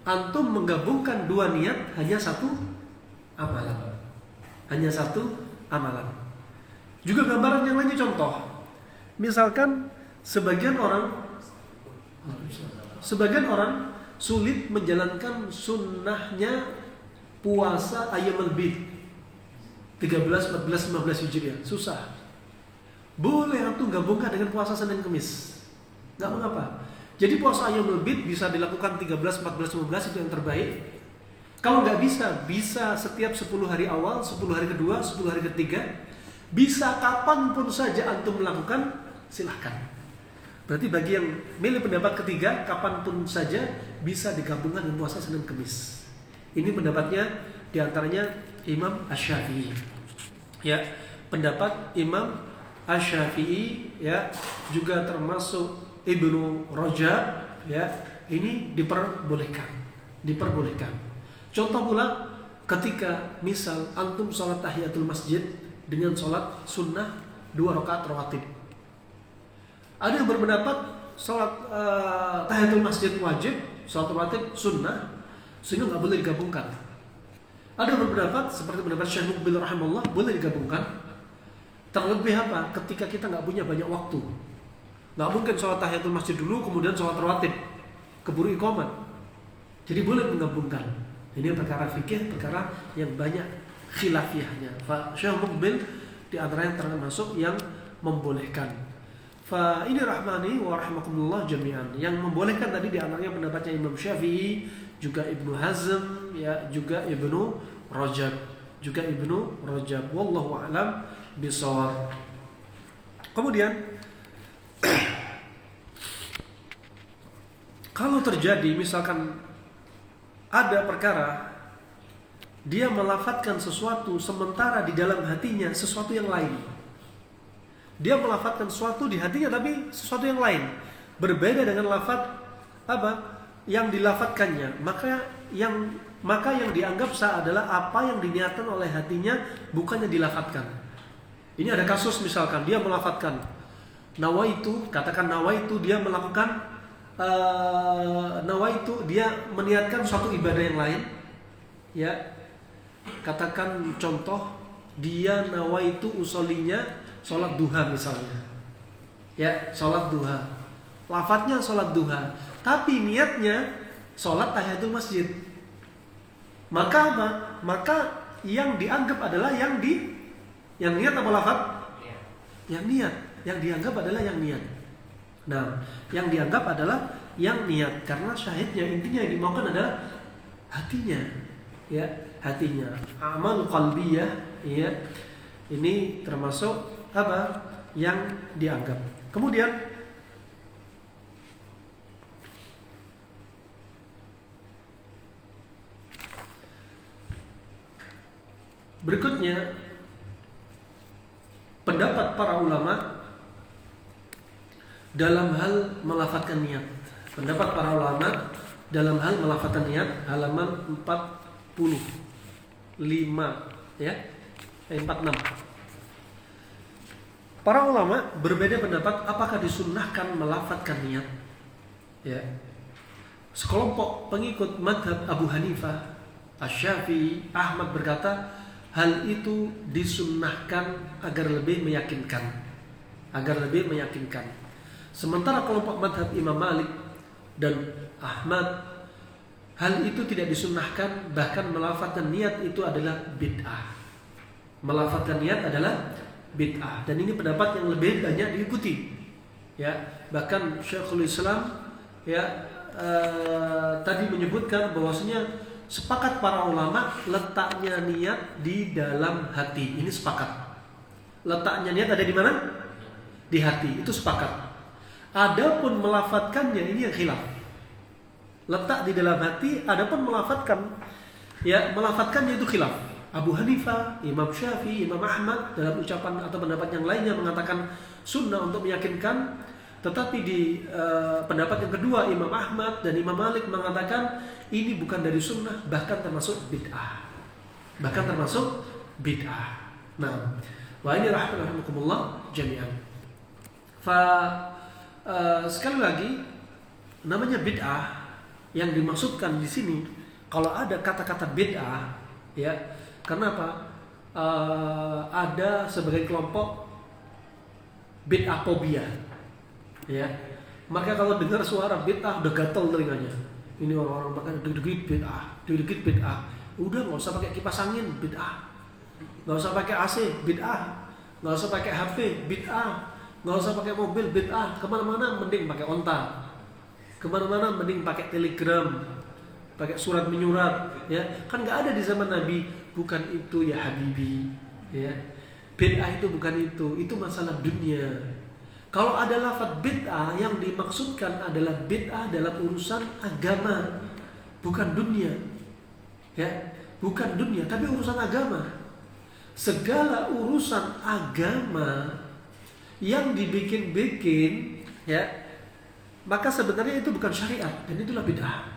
Antum menggabungkan dua niat hanya satu amalan. Hanya satu amalan. Juga gambaran yang lainnya contoh. Misalkan sebagian orang sulit menjalankan sunnahnya puasa Ayyamul Bid 13, 14, 15 Hijriah. Susah. Boleh antum gabungkan dengan puasa Senin Kemis. Gak mengapa. Jadi puasa Ayyamul Bid bisa dilakukan 13, 14, 15, itu yang terbaik. Kalau nggak bisa setiap 10 hari awal, 10 hari kedua, 10 hari ketiga. Bisa kapanpun saja antum melakukan, silahkan. Berarti bagi yang milih pendapat ketiga, kapanpun saja bisa digabungkan dengan puasa Senin Kemis. Ini pendapatnya diantaranya Imam Asy-Syafi'i. Ya, pendapat Imam Asy-Syafi'i ya, juga termasuk Ibnu Rajab ya, ini diperbolehkan. Contoh pula ketika misal antum sholat tahiyatul masjid dengan sholat sunnah 2 rakaat rawatib. Ada yang berpendapat sholat tahiyatul masjid wajib, sholat rawatib sunnah, sehingga nggak boleh digabungkan. Ada yang berpendapat seperti pendapat Syekh Muqbil rahimahullah, boleh digabungkan. Terlebih apa? Ketika kita nggak punya banyak waktu. Nggak mungkin sholat tahiyatul masjid dulu kemudian sholat rawatib, keburu iqamah. Jadi boleh menggabungkan. Ini perkara fikih, perkara yang banyak khilafiyahnya. Syekh Muqbil di antara yang termasuk yang membolehkan. Fa ini rahmani wa rahimakumullah jami'an. Yang membolehkan tadi di antaranya pendapatnya Imam Syafi'i, juga Ibnu Hazm, ya, juga Ibnu Rajab, wallahu a'lam bishawab. Kemudian kalau terjadi misalkan ada perkara dia melafadzkan sesuatu sementara di dalam hatinya sesuatu yang lain. Dia melafadzkan sesuatu di hatinya tapi sesuatu yang lain, berbeda dengan lafadz apa yang dilafadzkannya. Maka yang dianggap sah adalah apa yang diniatkan oleh hatinya, bukannya dilafadzkan. Ini ada kasus misalkan dia melafadzkan nawaitu, katakan nawaitu, dia melakukan nawaitu, dia meniatkan suatu ibadah yang lain. Ya, katakan contoh dia nawaitu usolinya sholat duha misalnya. Ya, sholat duha. Lafadznya sholat duha, tapi niatnya sholat tahiyatul masjid. Maka apa? Maka yang dianggap adalah yang niat apa lafadz? Yang niat. Yang dianggap adalah yang niat. Nah, yang dianggap adalah yang niat karena syahidnya, intinya yang dimaukan adalah hatinya. Ya, hatinya. Amal qalbiyah, ya. Ini termasuk apa? Yang dianggap. Kemudian berikutnya pendapat para ulama dalam hal melafadzkan niat. Pendapat para ulama dalam hal melafadzkan niat halaman 45 ya. 46. Para ulama berbeda pendapat apakah disunnahkan melafadzkan niat. Ya. Sekelompok pengikut mazhab Abu Hanifah, Asy-Syafi'i, Ahmad berkata hal itu disunnahkan agar lebih meyakinkan. Sementara kelompok mazhab Imam Malik dan Ahmad hal itu tidak disunnahkan, bahkan melafadzkan niat itu adalah bid'ah. Dan ini pendapat yang lebih banyak diikuti. Ya, bahkan Syekhul Islam tadi menyebutkan bahwasanya sepakat para ulama letaknya niat di dalam hati. Ini sepakat. Letaknya niat ada di mana? Di hati. Itu sepakat. Adapun melafadzkannya ini yang khilaf. Letak di dalam hati, adapun melafadzkannya itu khilaf. Abu Hanifah, Imam Syafi'i, Imam Ahmad dalam ucapan atau pendapat yang lainnya mengatakan sunnah untuk meyakinkan. Tetapi di pendapat yang kedua Imam Ahmad dan Imam Malik mengatakan ini bukan dari sunnah, bahkan termasuk bid'ah. Nah, wa ini rahimakumullah jami'an. Sekali lagi namanya bid'ah yang dimaksudkan di sini kalau ada kata-kata bid'ah ya. Kenapa? Ada sebagai kelompok bid'ah fobia, ya. Maka kalau dengar suara bid'ah udah gatel telinganya. Ini orang-orang bahkan dikit bid'ah. Udah nggak usah pakai kipas angin bid'ah, nggak usah pakai AC bid'ah, nggak usah pakai HP bid'ah, nggak usah pakai mobil bid'ah. Kemana-mana mending pakai onta, kemana-mana mending pakai telegram, pakai surat menyurat, ya. Kan nggak ada di zaman Nabi. Bukan itu ya Habibi, ya. Bid'ah itu bukan itu masalah dunia. Kalau ada lafaz bid'ah yang dimaksudkan adalah bid'ah dalam urusan agama, bukan dunia, ya, bukan dunia, tapi urusan agama. Segala urusan agama yang dibikin-bikin, ya, maka sebenarnya itu bukan syariat dan itulah bid'ah.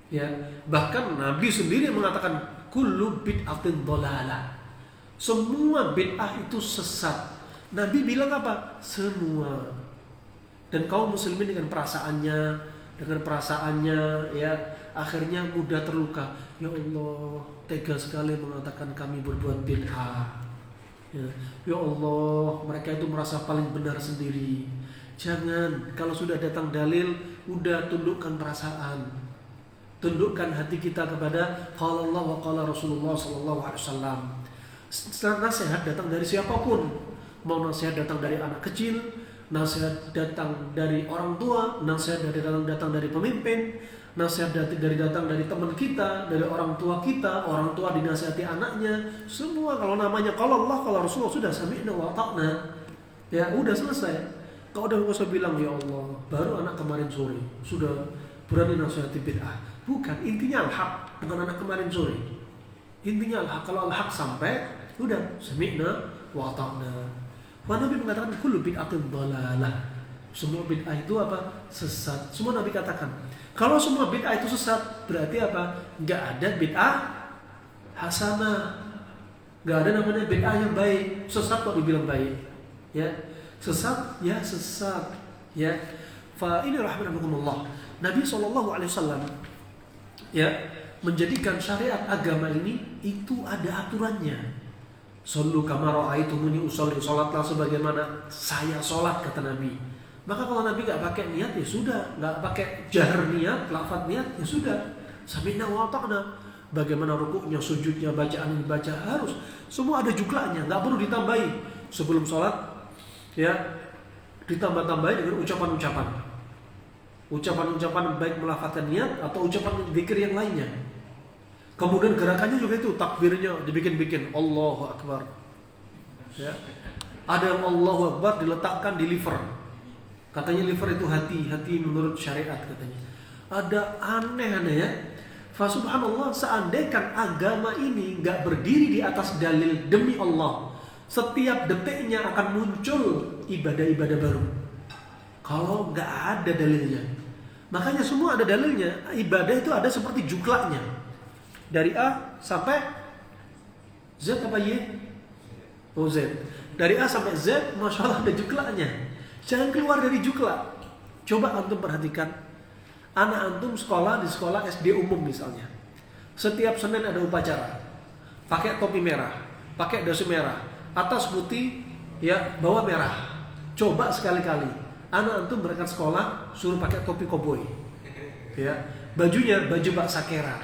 Ya, bahkan Nabi sendiri mengatakan kullu bid'atin dhalalah. Semua bid'ah itu sesat. Nabi bilang apa? Semua. Dan kaum muslimin dengan perasaannya ya, akhirnya mudah terluka. Ya Allah, tega sekali mengatakan kami berbuat bid'ah. Ya Allah, mereka itu merasa paling benar sendiri. Jangan, kalau sudah datang dalil, udah tundukkan perasaan. Tundukkan hati kita kepada qala Allah wa qala Rasulullah sallallahu alaihi wasallam. Nasihat datang dari siapapun. Mau nasihat datang dari anak kecil, nasihat datang dari orang tua, nasihat datang dari pemimpin, nasihat datang dari teman kita, dari orang tua kita, orang tua dinasihati anaknya. Semua kalau namanya qala Allah qala Rasulullah sudah sami'na wa ata'na. Ya, udah selesai. Kau udah usah bilang ya Allah, baru anak kemarin sore sudah berani nasihati bid'ah. Bukan, intinya al-haq, bukan anak kemarin sore. Intinya al-haq, kalau al-haq sampai, udah sami'na wa ata'na. Nabi mengatakan kullu bid'atin dhalalah. Semua bid'ah itu apa? Sesat. Semua Nabi katakan. Kalau semua bid'ah itu sesat, berarti apa? Enggak ada bid'ah hasanah. Enggak ada namanya bid'ah yang baik. Sesat kok dibilang baik. Ya. Sesat, ya sesat. Ya. Fa ini rahmanakumullah. Nabi SAW ya menjadikan syariat agama ini itu ada aturannya. Sallu kama ra'aitumuni usolli, salatlah sebagaimana saya salat, kata Nabi. Maka kalau Nabi enggak pakai niat ya sudah, enggak pakai jahar niat, lafaz niat ya sudah. Sami'na wa ata'na. Bagaimana rukuknya, sujudnya, bacaan yang dibaca harus semua ada juklanya, enggak perlu ditambahi. Sebelum salat ya ditambah-tambahi dengan ucapan-ucapan baik melafazkan niat atau ucapan zikir yang lainnya. Kemudian gerakannya juga itu, takbirnya dibikin-bikin Allahu Akbar. Ya. Ada yang Allahu Akbar diletakkan di liver. Katanya liver itu hati menurut syariat katanya. Ada aneh-aneh ya. Fa subhanallah, seandainya agama ini enggak berdiri di atas dalil demi Allah, setiap detiknya akan muncul ibadah-ibadah baru. kalau nggak ada dalilnya. Makanya semua ada dalilnya. Ibadah itu ada seperti juklaknya. Dari A sampai Z apa Y? Oh Z. Dari A sampai Z, Masya Allah ada juklaknya. Jangan keluar dari juklak. Coba antum perhatikan. Anak antum sekolah di sekolah SD umum misalnya. Setiap Senin ada upacara. Pakai topi merah, pakai dasi merah, atas putih, ya bawah merah. Coba sekali-kali. Anak antum berangkat sekolah suruh pakai topi koboi. Ya, bajunya baju bak sakera.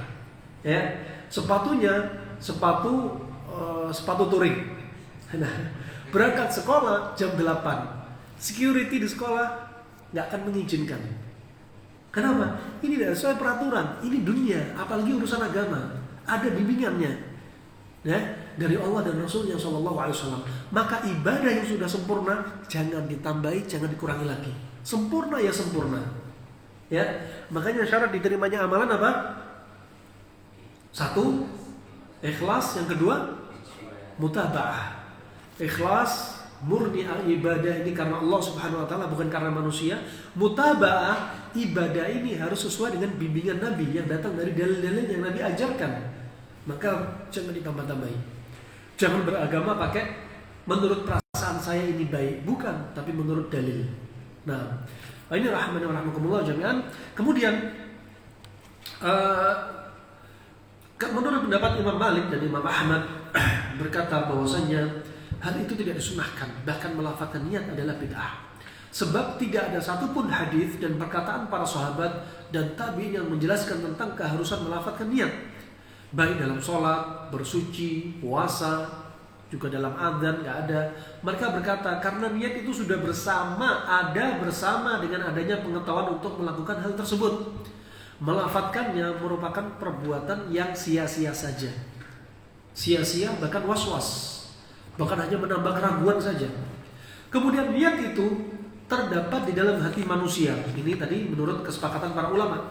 Ya, sepatunya sepatu touring. Nah, berangkat sekolah jam 8. Security di sekolah nggak akan mengizinkan. Kenapa? Ini tidak sesuai peraturan. Ini dunia, apalagi urusan agama. Ada bimbingannya, ya, dari Allah dan Rasulnya Shallallahu Alaihi Wasallam. Maka ibadah yang sudah sempurna jangan ditambahi, jangan dikurangi lagi. Sempurna ya sempurna. Ya, makanya syarat diterimanya amalan apa? 1, ikhlas. Yang kedua, mutaba'ah. Ikhlas, murni ibadah ini karena Allah Subhanahu Wa Taala, bukan karena manusia. Mutaba'ah, ibadah ini harus sesuai dengan bimbingan Nabi yang datang dari dalil-dalil yang Nabi ajarkan. Maka jangan ditambah-tambahi. Jangan beragama pakai menurut perasaan saya ini baik, bukan, tapi menurut dalil. Nah, ini rahmani wa rahmakumullah jami'an. Kemudian menurut pendapat Imam Malik dan Imam Ahmad berkata bahwasanya hal itu tidak disunahkan, bahkan melafazkan niat adalah bid'ah. Sebab tidak ada satupun hadis dan perkataan para sahabat dan tabi'in yang menjelaskan tentang keharusan melafazkan niat, baik dalam sholat, bersuci, puasa, juga dalam adzan, nggak ada. Mereka berkata karena niat itu sudah bersama dengan adanya pengetahuan untuk melakukan hal tersebut. Melafadzkannya merupakan perbuatan yang sia-sia saja, sia-sia bahkan was-was, bahkan hanya menambah keraguan saja. Kemudian niat itu terdapat di dalam hati manusia. Ini tadi menurut kesepakatan para ulama.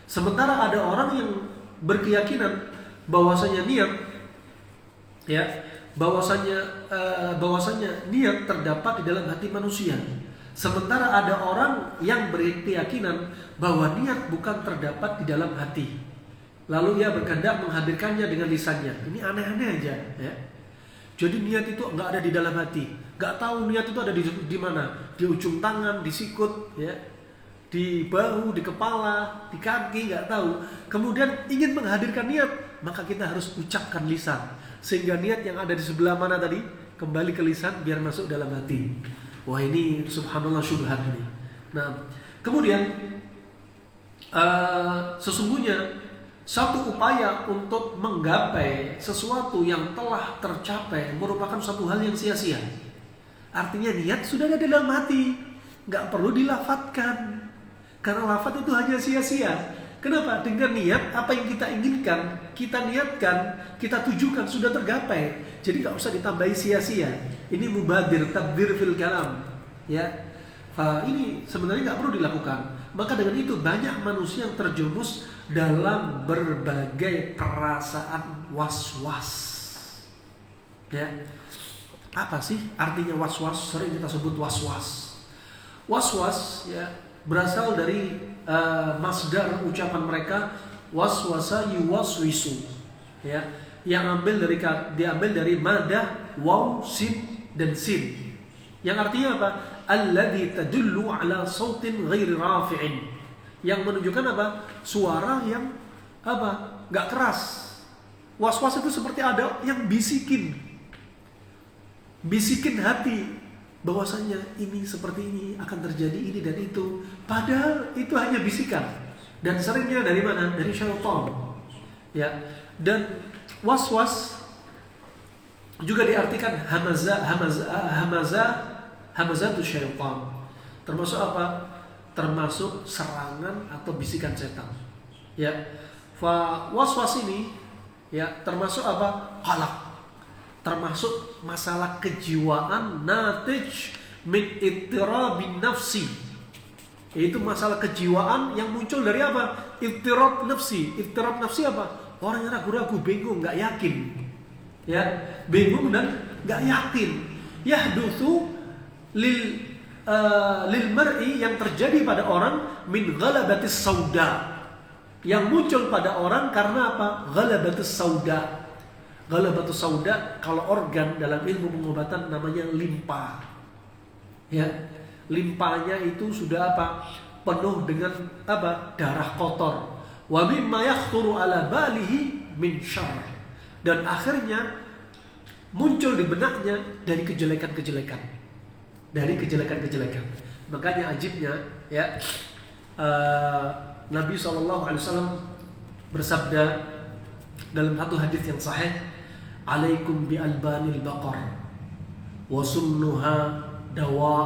Sementara ada orang yang berkeyakinan bahwasanya niat, ya, bahwasanya niat terdapat di dalam hati manusia. Sementara ada orang yang berkeyakinan bahwa niat bukan terdapat di dalam hati. Lalu ia berkehendak menghadirkannya dengan lisannya. Ini aneh-aneh aja, ya. Jadi niat itu nggak ada di dalam hati. Nggak tahu niat itu ada di mana. Di ujung tangan, di sikut, ya, di bahu, di kepala, di kaki, nggak tahu. Kemudian ingin menghadirkan niat, maka kita harus ucapkan lisan. Sehingga niat yang ada di sebelah mana tadi kembali ke lisan biar masuk dalam hati. Wah, ini subhanallah syubhat ini. Nah, kemudian sesungguhnya satu upaya untuk menggapai sesuatu yang telah tercapai merupakan suatu hal yang sia-sia. Artinya niat sudah ada dalam hati, nggak perlu dilafadzkan. Karena lafadz itu hanya sia-sia. Kenapa? Dengan niat apa yang kita inginkan, kita niatkan, kita tujukan sudah tergapai. Jadi nggak usah ditambahi sia-sia. Ini mubadir, tabdir fil kalam, ya. Ini sebenarnya nggak perlu dilakukan. Maka dengan itu banyak manusia yang terjerumus dalam berbagai perasaan was-was. Ya. Apa sih artinya was-was? Sering kita sebut was-was. Was-was ya berasal dari masdar ucapan mereka waswasa yuwaswisu. Ya, yang diambil dari madah waw, sin dan sin. Yang artinya apa? Alladzi tadullu ala sautin ghairi rafi'in. Yang menunjukkan apa? Suara yang apa? Enggak keras. Was-was itu seperti ada yang bisikin hati bahwasanya ini seperti ini akan terjadi ini dan itu. Padahal itu hanya bisikan. Dan seringnya dari mana? Dari syaitan. Ya. Dan was-was juga diartikan hamazatu syaitan. Termasuk apa? Termasuk serangan atau bisikan setan. Ya. Was-was ini ya termasuk apa? Qalaq. Termasuk masalah kejiwaan natij min ittirabin nafsi. Yaitu masalah kejiwaan yang muncul dari apa? Ittirab nafsi. Ittirab nafsi apa? Orang yang ragu-ragu, bingung, nggak yakin. Ya, bingung dan nggak yakin. Yahdutsu lil lil mar'i, yang terjadi pada orang, min ghalabatis sauda, yang muncul pada orang karena apa? Ghalabatis sauda. Ghalabatus sauda kalau organ dalam ilmu pengobatan namanya limpa. Ya, limpanya itu sudah apa? Penuh dengan apa? Darah kotor. Wa mimma yakhturu ala balihi min syarr. Dan akhirnya muncul di benaknya dari kejelekan-kejelekan. Dari kejelekan-kejelekan. Makanya ajibnya ya, Nabi SAW bersabda dalam satu hadis yang sahih, "Alaikum bi albanil baqar wa sunnuha dawa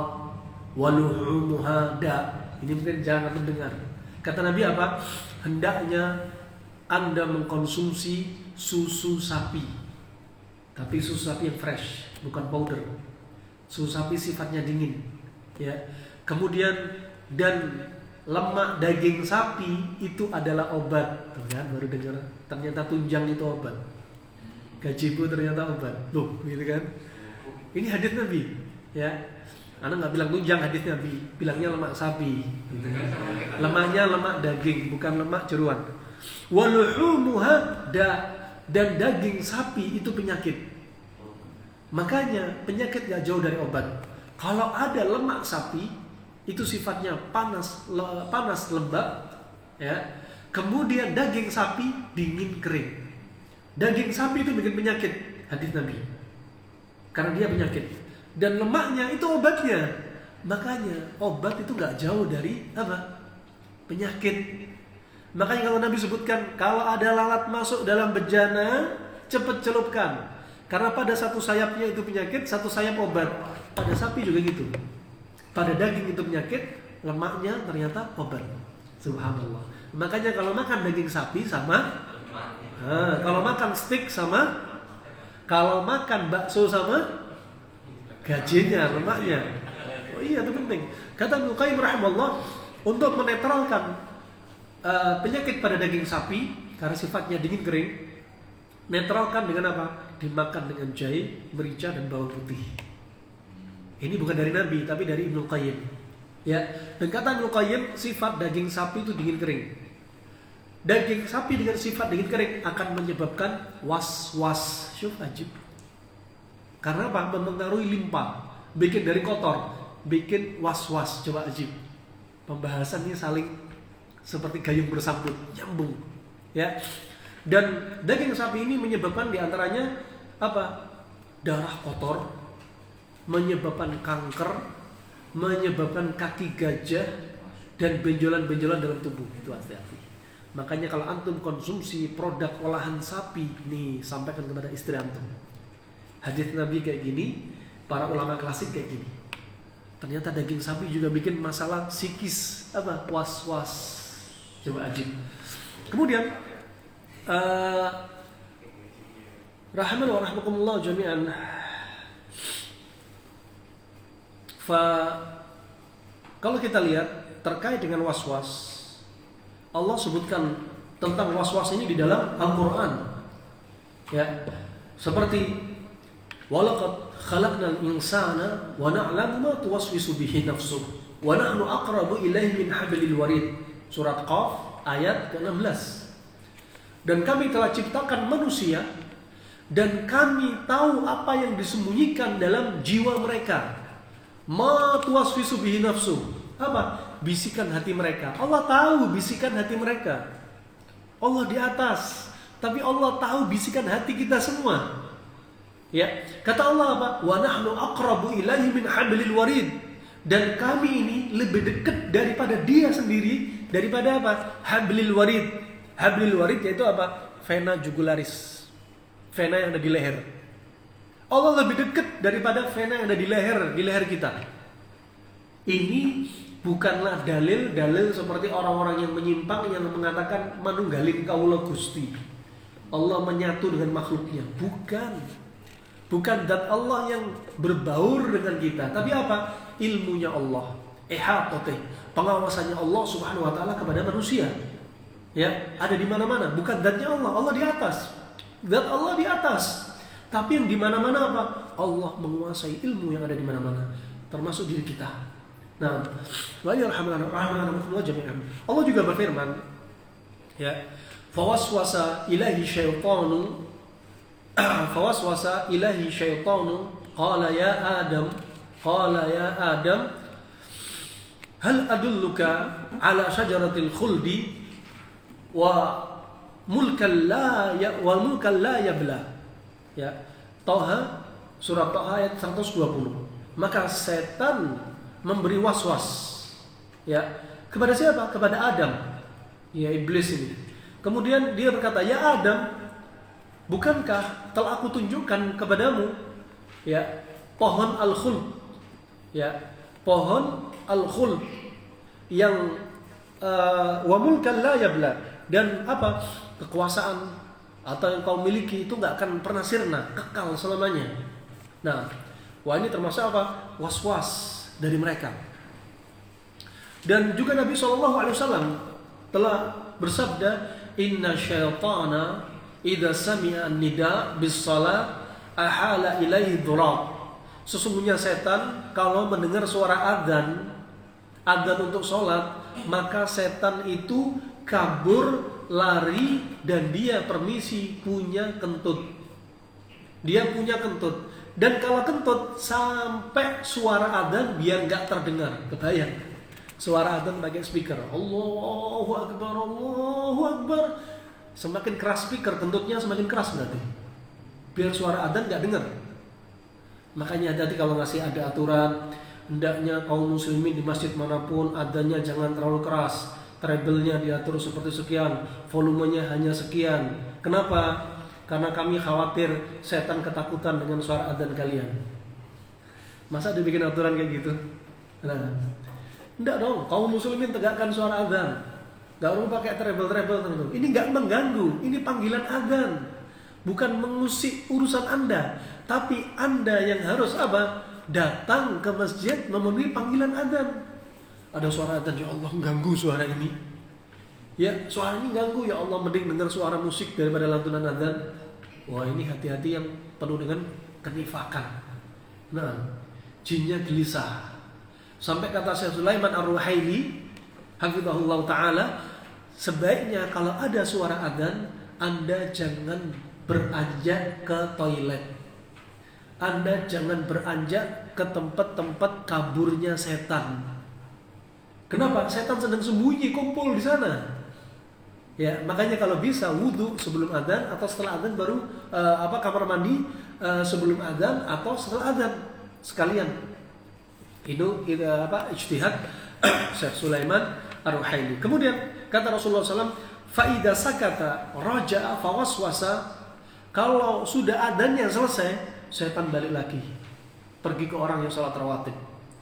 wa luhumuha da." Ini mungkin jangan mendengar. Kata Nabi apa? Hendaknya Anda mengkonsumsi susu sapi. Tapi susu sapi yang fresh, bukan powder. Susu sapi sifatnya dingin. Ya. Kemudian dan lemak daging sapi itu adalah obat. Tuh kan, baru dengar. Ternyata tunjang itu obat. Gajibu ternyata obat. Loh, gitu kan? Ini hadis Nabi. Ya. Anak nggak bilang tunjang hadis Nabi, bilangnya lemak sapi. Gitu kan? Lemaknya lemak daging, bukan lemak jeruan. Waluhumuha da, dan daging sapi itu penyakit. Makanya penyakit gak jauh dari obat. Kalau ada lemak sapi itu sifatnya panas lembab, ya. Kemudian daging sapi dingin kering. Daging sapi itu bikin penyakit, hadis Nabi. Karena dia penyakit. Dan lemaknya itu obatnya. Makanya obat itu gak jauh dari apa? Penyakit. Makanya kalau Nabi sebutkan, kalau ada lalat masuk dalam bejana, cepat celupkan. Karena pada satu sayapnya itu penyakit, satu sayap obat. Pada sapi juga gitu. Pada daging itu penyakit, lemaknya ternyata obat. Subhanallah. Makanya kalau makan daging sapi sama, kalau makan steak sama, kalau makan bakso sama, gajinya, lemaknya. Oh iya, itu penting. Kata Ibnu Qayyim rahimahullah, untuk menetralkan penyakit pada daging sapi karena sifatnya dingin kering, netralkan dengan apa? Dimakan dengan jahe, merica dan bawang putih. Ini bukan dari Nabi, tapi dari Ibnu Qayyim. Ya, dan kata Ibnu Qayyim, sifat daging sapi itu dingin kering. Daging sapi dengan sifat dingin kering akan menyebabkan was-was. Syuf, ajib. Karena apa? Mempengaruhi limpa, bikin dari kotor, bikin was-was. Coba ajib. Pembahasannya saling seperti gayung bersambut, nyambung. Ya. Dan daging sapi ini menyebabkan diantaranya apa? Darah kotor, menyebabkan kanker, menyebabkan kaki gajah dan benjolan-benjolan dalam tubuh. Itu hati-hati. Makanya kalau antum konsumsi produk olahan sapi, nih sampaikan kepada istri antum. Hadis Nabi kayak gini, para ulama klasik kayak gini. Ternyata daging sapi juga bikin masalah psikis, apa? Was-was. Coba ajib. Kemudian rahman wa rahmakumullah jami'an. Kalau kita lihat terkait dengan was-was, Allah sebutkan tentang was-was ini di dalam Al-Quran. Ya, seperti walaqad khalaqnal insana wa na'lamu ma tuwaswisu bihi nafsuh wa nahnu aqrabu ilaihi min hablil warid. Surat Qaf ayat ke-16. Dan kami telah ciptakan manusia dan kami tahu apa yang disembunyikan dalam jiwa mereka. Ma tuwaswisu bihi nafsuh. Apa? Bisikan hati mereka. Allah tahu bisikan hati mereka. Allah di atas, tapi Allah tahu bisikan hati kita semua. Ya, kata Allah apa? Wa nahnu aqrabu ilaihi min hablil warid. Dan kami ini lebih dekat daripada dia sendiri daripada apa? Hablil warid. Hablil warid yaitu apa? Vena jugularis. Vena yang ada di leher. Allah lebih dekat daripada vena yang ada di leher kita. Ini bukanlah dalil seperti orang-orang yang menyimpang yang mengatakan manunggaling kaula Gusti. Allah menyatu dengan makhluknya. Bukan zat Allah yang berbaur dengan kita, tapi apa? Ilmunya Allah, ihatati, pengawasannya Allah Subhanahu wa taala kepada manusia. Ya, ada di mana-mana, bukan zatnya Allah. Allah di atas. Zat Allah di atas. Tapi yang di mana-mana apa? Allah menguasai ilmu yang ada di mana-mana, termasuk diri kita. Nah, wa rahmanakumullah jami'an. Allah juga berfirman, ya, fawaswasa ilahi syaitanu qala ya Adam hal adulluka ala syajaratil khuldi wa mulkan la yabla. Ya, Toha, surat Toha ayat 120. Maka setan memberi waswas, ya, kepada siapa? Kepada Adam, ya, iblis ini. Kemudian dia berkata, ya Adam, bukankah telah aku tunjukkan kepadamu, ya, pohon al-khuld, ya, pohon al-khuld yang wa mulkan la yabla, dan apa, kekuasaan atau yang kau miliki itu nggak akan pernah sirna, kekal selamanya. Nah, wah, ini termasuk apa? Was-was dari mereka. Dan juga Nabi SAW telah bersabda, inna syaitana idza sami'a nida bis salat ahala ilaihi dhurab. Sesungguhnya setan kalau mendengar suara adzan untuk sholat, maka setan itu kabur, lari, dan dia permisi punya kentut. Dia punya kentut. Dan kalau kentut sampai suara adzan biar nggak terdengar. Kebayang suara adzan pakai speaker, Allahu Akbar, Allahu Akbar. Semakin keras speaker, kentutnya semakin keras berarti, biar suara adzan nggak dengar. Makanya hati-hati kalau ngasih ada aturan, hendaknya kaum muslimin di masjid manapun adzannya jangan terlalu keras, treble-nya diatur seperti sekian, volumenya hanya sekian. Kenapa? Karena kami khawatir setan ketakutan dengan suara adzan kalian. Masa dibikin aturan kayak gitu? Nah, enggak dong, kaum muslimin tegakkan suara adzan. Enggak perlu pakai treble-treble tertentu. Ini enggak mengganggu, ini panggilan adzan. Bukan mengusik urusan Anda, tapi Anda yang harus apa? Datang ke masjid memenuhi panggilan adzan. Ada suara adzan, ya Allah mengganggu suara ini. Ya, suara ini ganggu, ya Allah, mending dengar suara musik daripada lantunan adzan. Wah, ini hati-hati yang penuh dengan kenifakan. Nah, jinnya gelisah. Sampai kata Syekh Sulaiman Ar-Ruhaili hafizahullah taala, sebaiknya kalau ada suara adzan, Anda jangan beranjak ke toilet. Anda jangan beranjak ke tempat-tempat kaburnya setan. Kenapa? Setan sedang sembunyi, kumpul di sana. Ya, makanya kalau bisa wudu sebelum adzan atau setelah adzan, baru kamar mandi sebelum adzan atau setelah adzan sekalian. Itu ijtihad Syekh Sulaiman Ar-Ruhaili. Kemudian kata Rasulullah SAW, faida sakata raja'a fawaswasa. Kalau sudah adzannya selesai, setan balik lagi, pergi ke orang yang salat rawatib.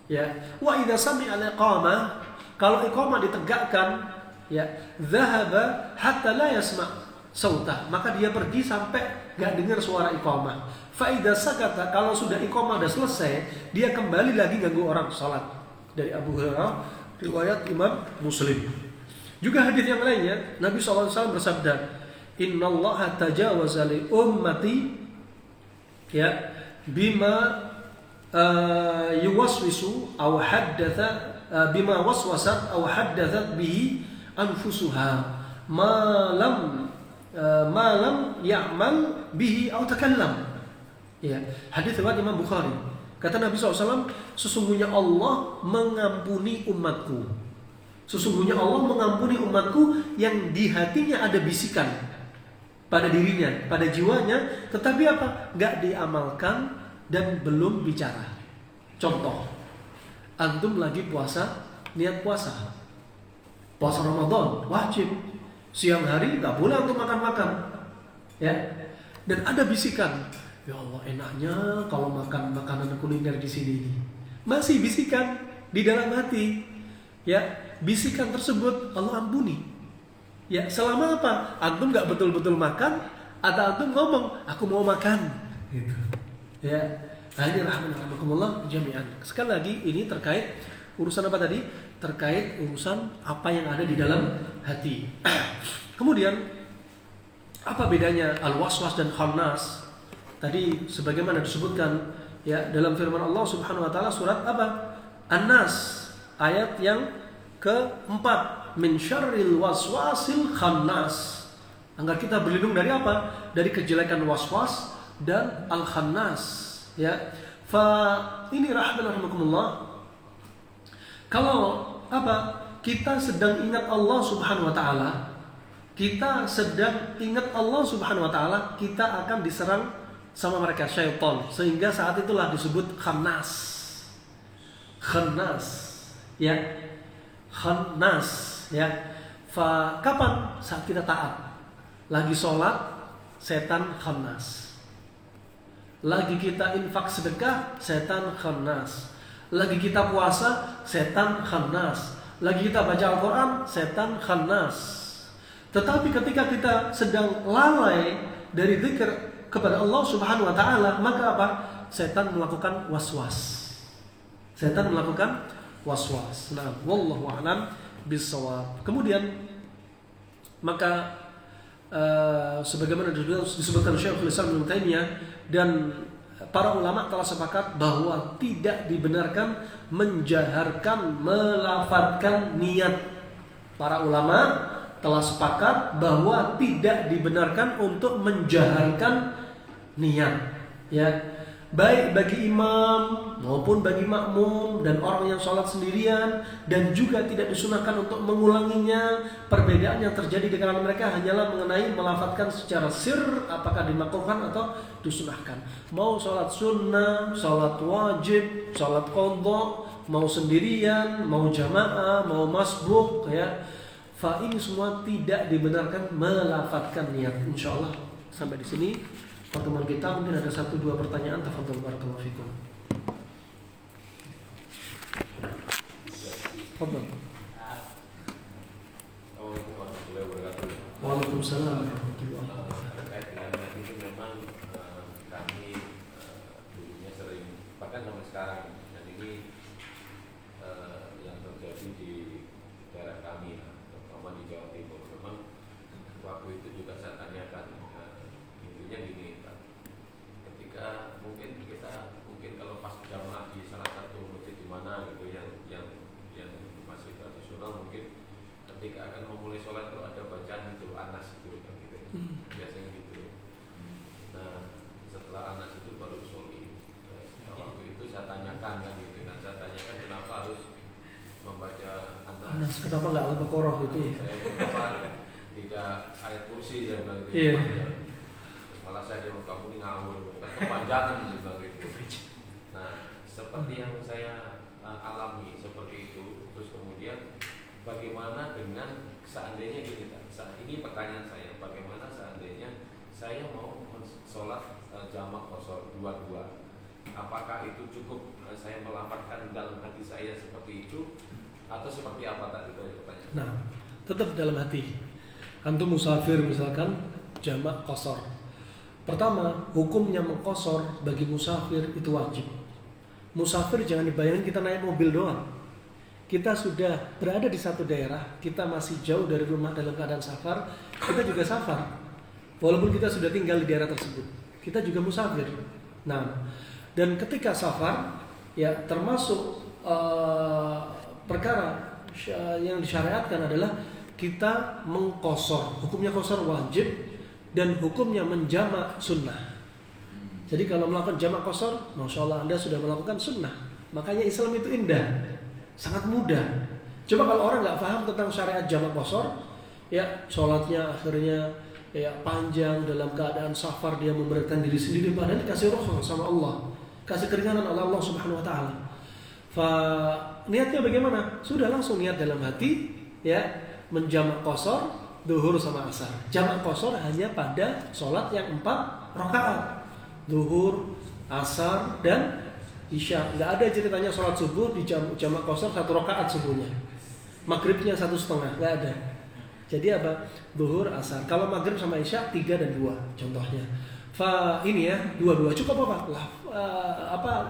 Ya, wa idza sami'a al-iqamah, kalau iqamah ditegakkan, ya, dhahaba hatta la yasma' sautah, maka dia pergi sampai enggak dengar suara iqamah. Fa idza sakata, kalau sudah iqamah sudah selesai, dia kembali lagi ganggu orang salat. Dari Abu Hurairah, riwayat Imam Muslim. Juga hadis yang lainnya, Nabi SAW bersabda, innallaha tajawaza li ummati, ya, bima yuwaswisu aw haddatha bima waswasat aw haddathat bihi anfusuha ma lam ya'mal bihi aw takallam. Ya, hadis riwayat Imam Bukhari. Kata Nabi SAW, sesungguhnya Allah mengampuni umatku. Sesungguhnya Allah mengampuni umatku yang di hatinya ada bisikan pada dirinya, pada jiwanya, tetapi apa? Gak diamalkan dan belum bicara. Contoh, antum lagi puasa, niat puasa Ramadan, wajib. Siang hari gak boleh antum makan-makan, ya. Dan ada bisikan, ya Allah enaknya kalau makan makanan kuliner di sini. Masih bisikan di dalam hati, ya. Bisikan tersebut Allah ampuni. Ya, selama apa? Antum nggak betul-betul makan, atau antum ngomong, aku mau makan, gitu. Ya, hanya rahmatullah jami'an. Sekali lagi, ini terkait urusan apa tadi? Terkait urusan apa yang ada di dalam hati. Kemudian, apa bedanya al-waswas dan khannas? Tadi sebagaimana disebutkan, ya, dalam firman Allah Subhanahu Wa Taala surat apa? An-Nas. ayat yang keempat, min syarril waswasil khannas. Agar kita berlindung dari apa? Dari kejelekan waswas dan al-khannas, ya. Ini rahimakumullah. Kalau apa? Kita sedang ingat Allah Subhanahu wa taala, kita sedang ingat Allah Subhanahu wa taala, kita akan diserang sama mereka syaitan, sehingga saat itulah disebut khannas. Khannas, ya. Khannas, ya. Kapan? Saat kita taat. Lagi sholat, setan khannas. Lagi kita infak sedekah, setan khannas. Lagi kita puasa, setan khannas. Lagi kita baca Al-Quran, setan khannas. Tetapi ketika kita sedang lalai dari zikir kepada Allah Subhanahu wa taala, maka apa? Setan melakukan waswas. Setan melakukan waswas. Nah, wallahu a'lam bissawab. Kemudian maka sebagaimana disebutkan Syekhul Islam Ibnu Taimiyah dan para ulama telah sepakat bahwa tidak dibenarkan menjaharkan, melafadzkan niat. Para ulama telah sepakat bahwa tidak dibenarkan untuk menjaharkan niat, ya. Baik bagi imam maupun bagi makmum dan orang yang sholat sendirian, dan juga tidak disunahkan untuk mengulanginya. Perbedaan yang terjadi di kalangan mereka hanyalah mengenai melafadzkan secara sir, apakah dimakruhkan atau disunahkan. Mau sholat sunnah, sholat wajib, sholat qadha, mau sendirian, mau jamaah, mau masbuk, ya. Ini semua tidak dibenarkan melafadzkan niat. Insyaallah sampai di sini pertemuan kita. Mungkin ada 1-2 pertanyaan. Tafadhol, barakallahu fikum. Tafadhol. Assalamualaikum warahmatullahi wabarakatuh. Waalaikumsalam warahmatullahi wabarakatuh. Terkait dengan itu memang kami dulunya sering, bahkan sampai sekarang, dan ini yang terjadi di daerah kami, terutama di Jawa Timur. Memang waktu itu juga saya tanyakan, intinya gini, ketika mungkin kalau pas jamaah di salah satu masjid di mana gitu yang masih tradisional, mungkin ketika akan memulai sholat itu ada bacaan itu anas itu kan gitu, biasanya gitu. Nah setelah anas itu baru soli. Waktu itu saya tanyakan kan gitu, dan saya tanyakan kenapa harus membaca anas, kenapa nggak Al-Baqarah gitu ya? Saya kenapa tidak ayat kursi ya bang gitu. Iya. Malah saya dia kamu ini ngawur, kan kepanjangan juga gitu. Nah seperti yang saya alami seperti itu, terus kemudian bagaimana dengan seandainya gini, saat ini pertanyaan saya, bagaimana seandainya saya mau sholat jamak qashar dua-dua, apakah itu cukup saya melafadzkan dalam hati saya seperti itu, atau seperti apa tadi pertanyaan? Nah, tetap dalam hati. Antum musafir misalkan jamak qashar. Pertama, hukumnya mengqashar bagi musafir itu wajib. Musafir jangan dibayangkan kita naik mobil doang. Kita sudah berada di satu daerah, kita masih jauh dari rumah dalam keadaan safar, kita juga safar. Walaupun kita sudah tinggal di daerah tersebut, kita juga musafir. Nah, dan ketika safar, ya termasuk perkara yang disyariatkan adalah kita mengqashar. Hukumnya qashar wajib dan hukumnya menjamak sunnah. Jadi kalau melakukan jamak qashar, masya Allah Anda sudah melakukan sunnah. Makanya Islam itu indah, sangat mudah. Coba kalau orang nggak paham tentang syariat jamak qashar, ya sholatnya akhirnya ya panjang dalam keadaan safar, dia memberatkan diri sendiri, padahal dikasih rahmat sama Allah, kasih keringanan oleh Allah Subhanahu Wa Taala. Niatnya bagaimana? Sudah langsung niat dalam hati, ya menjamak qashar zuhur sama asar. Jamak qashar hanya pada sholat yang 4 rakaat. Zuhur, asar, dan isya. Nggak ada ceritanya sholat subuh di jamak qashar 1 rakaat subuhnya. Maghribnya 1,5, nggak ada. Jadi apa? Zuhur, asar. Kalau maghrib sama isya 3 dan 2 contohnya. Ini ya dua-dua cukup apa?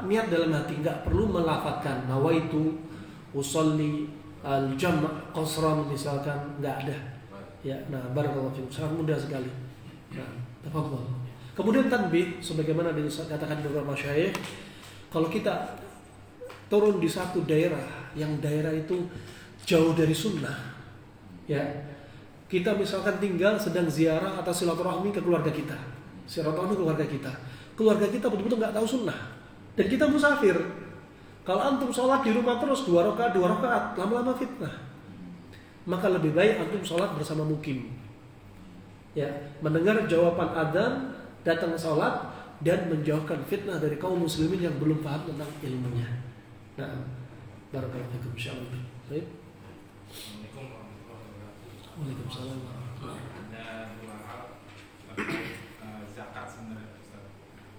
Niat dalam hati, nggak perlu melafadzkan nawaitu usolli al-jam' qasran misalkan, nggak ada. Ya, nah barakallahu fiikum, sangat mudah sekali. Nah, tafadhol. Kemudian tanbih, sebagaimana dikatakan di beberapa masyayikh, kalau kita turun di satu daerah yang daerah itu jauh dari sunnah, ya, kita misalkan tinggal sedang ziarah atau silaturahmi ke keluarga kita, keluarga kita betul-betul nggak tahu sunnah, dan kita musafir. Kalau antum sholat di rumah terus 2 rakaat, lama-lama fitnah. Maka lebih baik antum sholat bersama mukim, ya, mendengar jawaban adzan, datang sholat, dan menjauhkan fitnah dari kaum muslimin yang belum paham tentang ilmunya. Nah, barakallahu fikum insyaallah. Baik. Assalamualaikum warahmatullahi wabarakatuh. Waalaikumsalam. Ada 2 hal zakat sebenarnya, Ustaz.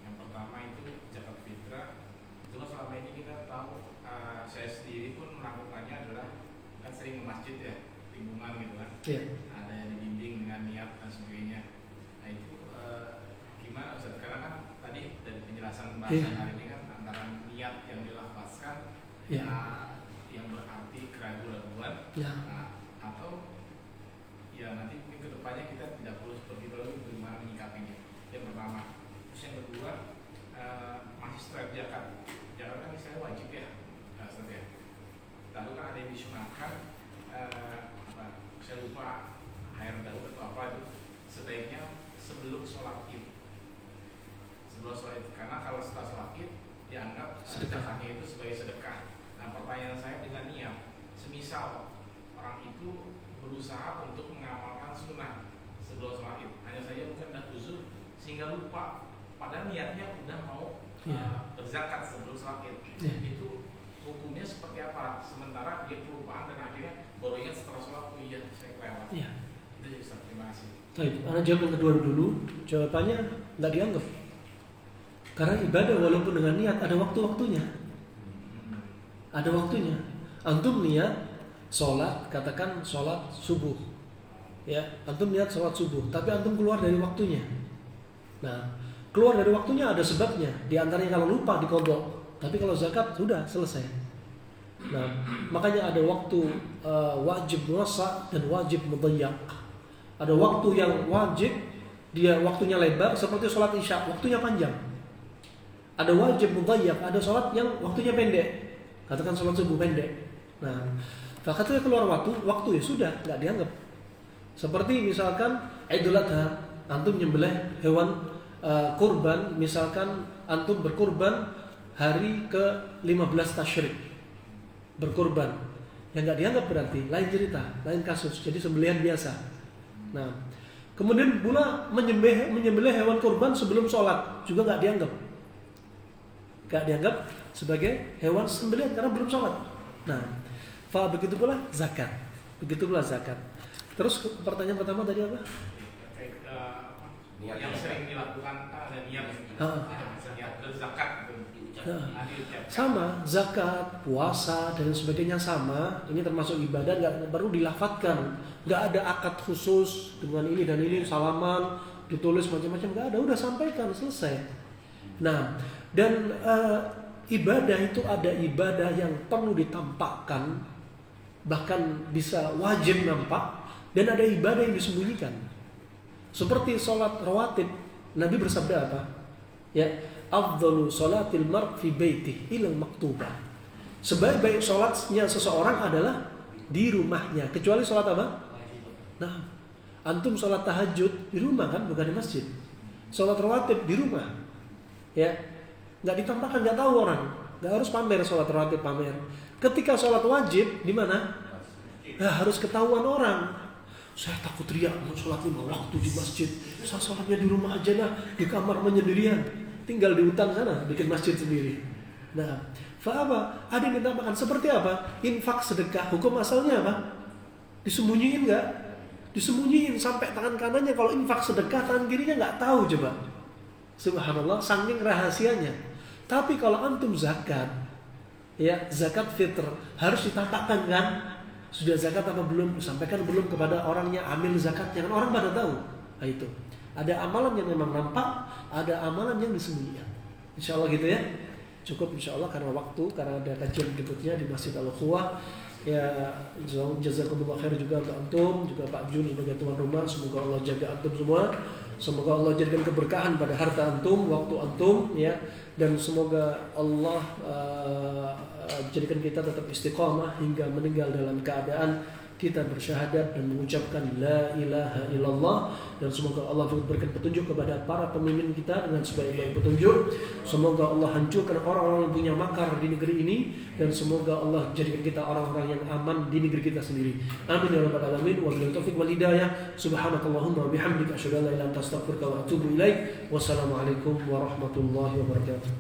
Yang pertama itu zakat fitrah. Cuma selama ini kita tahu, saya sendiri pun melakukannya adalah kan sering ke masjid ya, lingkungan gitu kan. Iya. Ada yang dibimbing dengan niat dan sebagainya. Nah itu gimana Ustaz? Karena kan tadi dari penjelasan bahasan hari ini kan antara niat yang dilafazkan, Iya. yang berarti keraguan-keraguan, Ya. atau ya nanti mungkin kedepannya kita tidak perlu seperti itu lagi, bagaimana menyikapinya. Yang pertama. Terus yang kedua, masih straight zakat kan misalnya wajib ya, Ustaz ya. Lalu kan ada yang disunahkan, saya lupa air daun atau apa itu, sebaiknya sebelum sholat id. Karena kalau setelah sholat id dianggap zakatnya itu sebagai sedekah. Nah pertanyaan saya dengan niat, semisal orang itu berusaha untuk mengamalkan sunnah sebelum sholat id, hanya saja mungkin ada uzur sehingga lupa, padahal niatnya udah mau berzakat sebelum sholat id. Itu hukumnya seperti apa? Sementara dia kelupaan dan akhirnya baru ingat setelah sholat, oh iya saya kelewat. Iya. Itu ya Ustaz, terima kasih. Baik, anak jawab yang kedua dulu. Jawabannya nggak dianggap. Karena ibadah walaupun dengan niat ada waktu-waktunya. Ada waktunya. Antum niat sholat, katakan sholat subuh, ya, antum niat sholat subuh, tapi antum keluar dari waktunya. Nah, keluar dari waktunya ada sebabnya. Di antaranya kalau lupa dikodok. Tapi kalau zakat sudah selesai. Nah, makanya ada waktu wajib muwassa dan wajib mudayyak. Ada waktu yang wajib, dia waktunya lebar seperti sholat isya, waktunya panjang. Ada wajib mudayyak, ada sholat yang waktunya pendek. Katakan sholat subuh pendek. Nah, fakatnya keluar waktu ya sudah, nggak dianggap. Seperti misalkan Idul Adha, antum nyembelih hewan kurban, misalkan antum berkurban hari ke-15 tasyrik, berkurban, yang nggak dianggap berarti, lain cerita, lain kasus, jadi sembelihan biasa. Nah, kemudian pula menyembelih hewan kurban sebelum sholat juga nggak dianggap sebagai hewan sembelihan karena belum sholat. Nah, begitu pula zakat. Terus pertanyaan pertama tadi apa? Yang sering dilakukan ada niat zakat gitu. Sama, zakat, puasa dan sebagainya sama. Ini termasuk ibadah, nggak baru dilafatkan, nggak ada akad khusus dengan ini dan ini, salaman, ditulis macam-macam, nggak ada, udah sampaikan selesai. Nah, dan ibadah itu ada ibadah yang perlu ditampakkan, bahkan bisa wajib nampak, dan ada ibadah yang disembunyikan. Seperti sholat rawatib, Nabi bersabda apa? Ya, afdalu sholatil mar' fi baitih ilal maktubah. Sebaik-baik sholatnya seseorang adalah di rumahnya, kecuali sholat apa? Nah, antum sholat tahajud di rumah kan, bukan di masjid. Sholat rawatib di rumah, ya, nggak ditampakkan, nggak tahu orang, nggak harus pamer sholat rawatib pamer. Ketika sholat wajib di mana? Nah, harus ketahuan orang. Saya takut riak mau sholat 5 waktu di masjid. Saya sholatnya di rumah aja lah, di kamar menyendirian. Tinggal di hutan sana, bikin masjid sendiri. Nah, apa? Ada yang ditambahkan seperti apa? Infak sedekah. Hukum asalnya apa? Disembunyiin nggak? Disembunyiin sampai tangan kanannya. Kalau infak sedekah, tangan kirinya nggak tahu coba. Subhanallah, saking rahasianya. Tapi kalau antum zakat, ya zakat fitr harus ditampakkan kan? Sudah zakat apa belum? Sampaikan belum kepada orangnya amil zakatnya, kan orang pada tahu. Nah, itu. Ada amalan yang memang nampak, ada amalan yang disembunyikan. Insyaallah gitu ya. Cukup insyaallah karena waktu, karena ada kajian berikutnya di Masjid Al-Ukhuwah. Ya, jazakumullah khair juga untuk antum, juga Pak Jun sebagai tuan rumah. Semoga Allah jaga antum semua. Semoga Allah jadikan keberkahan pada harta antum, waktu antum, ya, dan semoga Allah jadikan kita tetap istiqamah hingga meninggal dalam keadaan kita bersyahadat dan mengucapkan la ilaha illallah, dan semoga Allah berikan petunjuk kepada para pemimpin kita dengan sebaik-baik petunjuk. Semoga Allah hancurkan orang-orang yang punya makar di negeri ini, dan semoga Allah jadikan kita orang-orang yang aman di negeri kita sendiri. Amin ya rabbal alamin. Wabillahi taufiq wal hidayah. Subhanakallahumma wa bihamdika asyhadu an la ilaha illa anta astaghfiruka wa atubu ilaik. Wassalamualaikum warahmatullahi wabarakatuh.